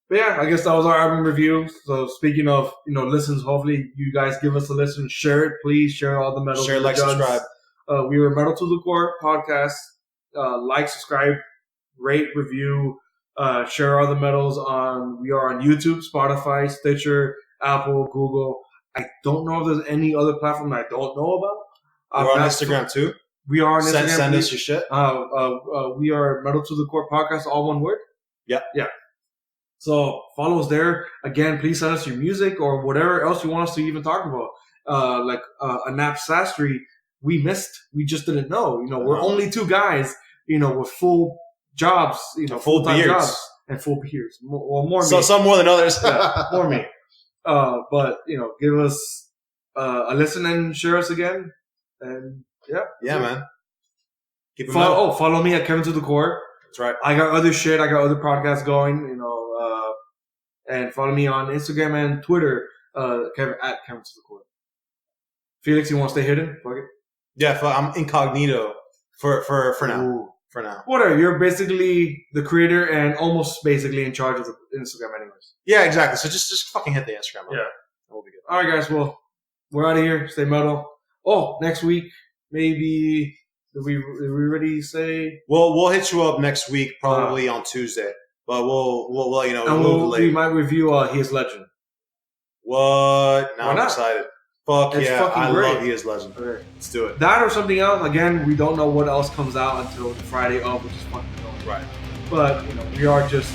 But yeah, I guess that was our album review. So speaking of listens, hopefully you guys give us a listen, share it, please share all the metal. Share, like, subscribe. We were Metal to the Core podcast. Like, subscribe, rate, review, share all the medals we are on YouTube, Spotify, Stitcher, Apple, Google. I don't know if there's any other platform that I don't know about. We're on Instagram too. We are on Instagram. Send us your shit. We are Metal to the Core podcast, all one word. Yeah. So follow us there. Again, please send us your music or whatever else you want us to even talk about. Like Anap Sastry, we missed. We just didn't know. We're only 2 guys, with full jobs, full-time jobs and full beards. Well, more so me. Some more than others. More me. But give us a listen and share us again. And yeah, man. Keep it follow me at Kevin to the Core. That's right. I got other shit. I got other podcasts going. And follow me on Instagram and Twitter. Kevin to the Core. Felix, you want to stay hidden? Fuck it. Yeah, I'm incognito for now. Ooh. For now. Whatever. You're basically the creator and almost basically in charge of the Instagram anyways. Yeah, exactly. So just fucking hit the Instagram. Yeah. We'll be good. All right, guys. Well, we're out of here. Stay metal. Oh, next week, maybe, did we already say? We'll hit you up next week, probably on Tuesday. But we'll let you know. And we might review He Is Legend. What? Now I'm excited. Fuck it's yeah, I great. love He Is Legend. Okay. Let's do it. That or something else. Again, we don't know what else comes out until the Friday of, which is fucking going. Right. But, we are just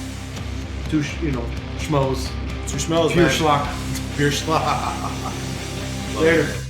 2, schmoes. 2 schmoes, Pure man. schlock. Pure schlock. Later.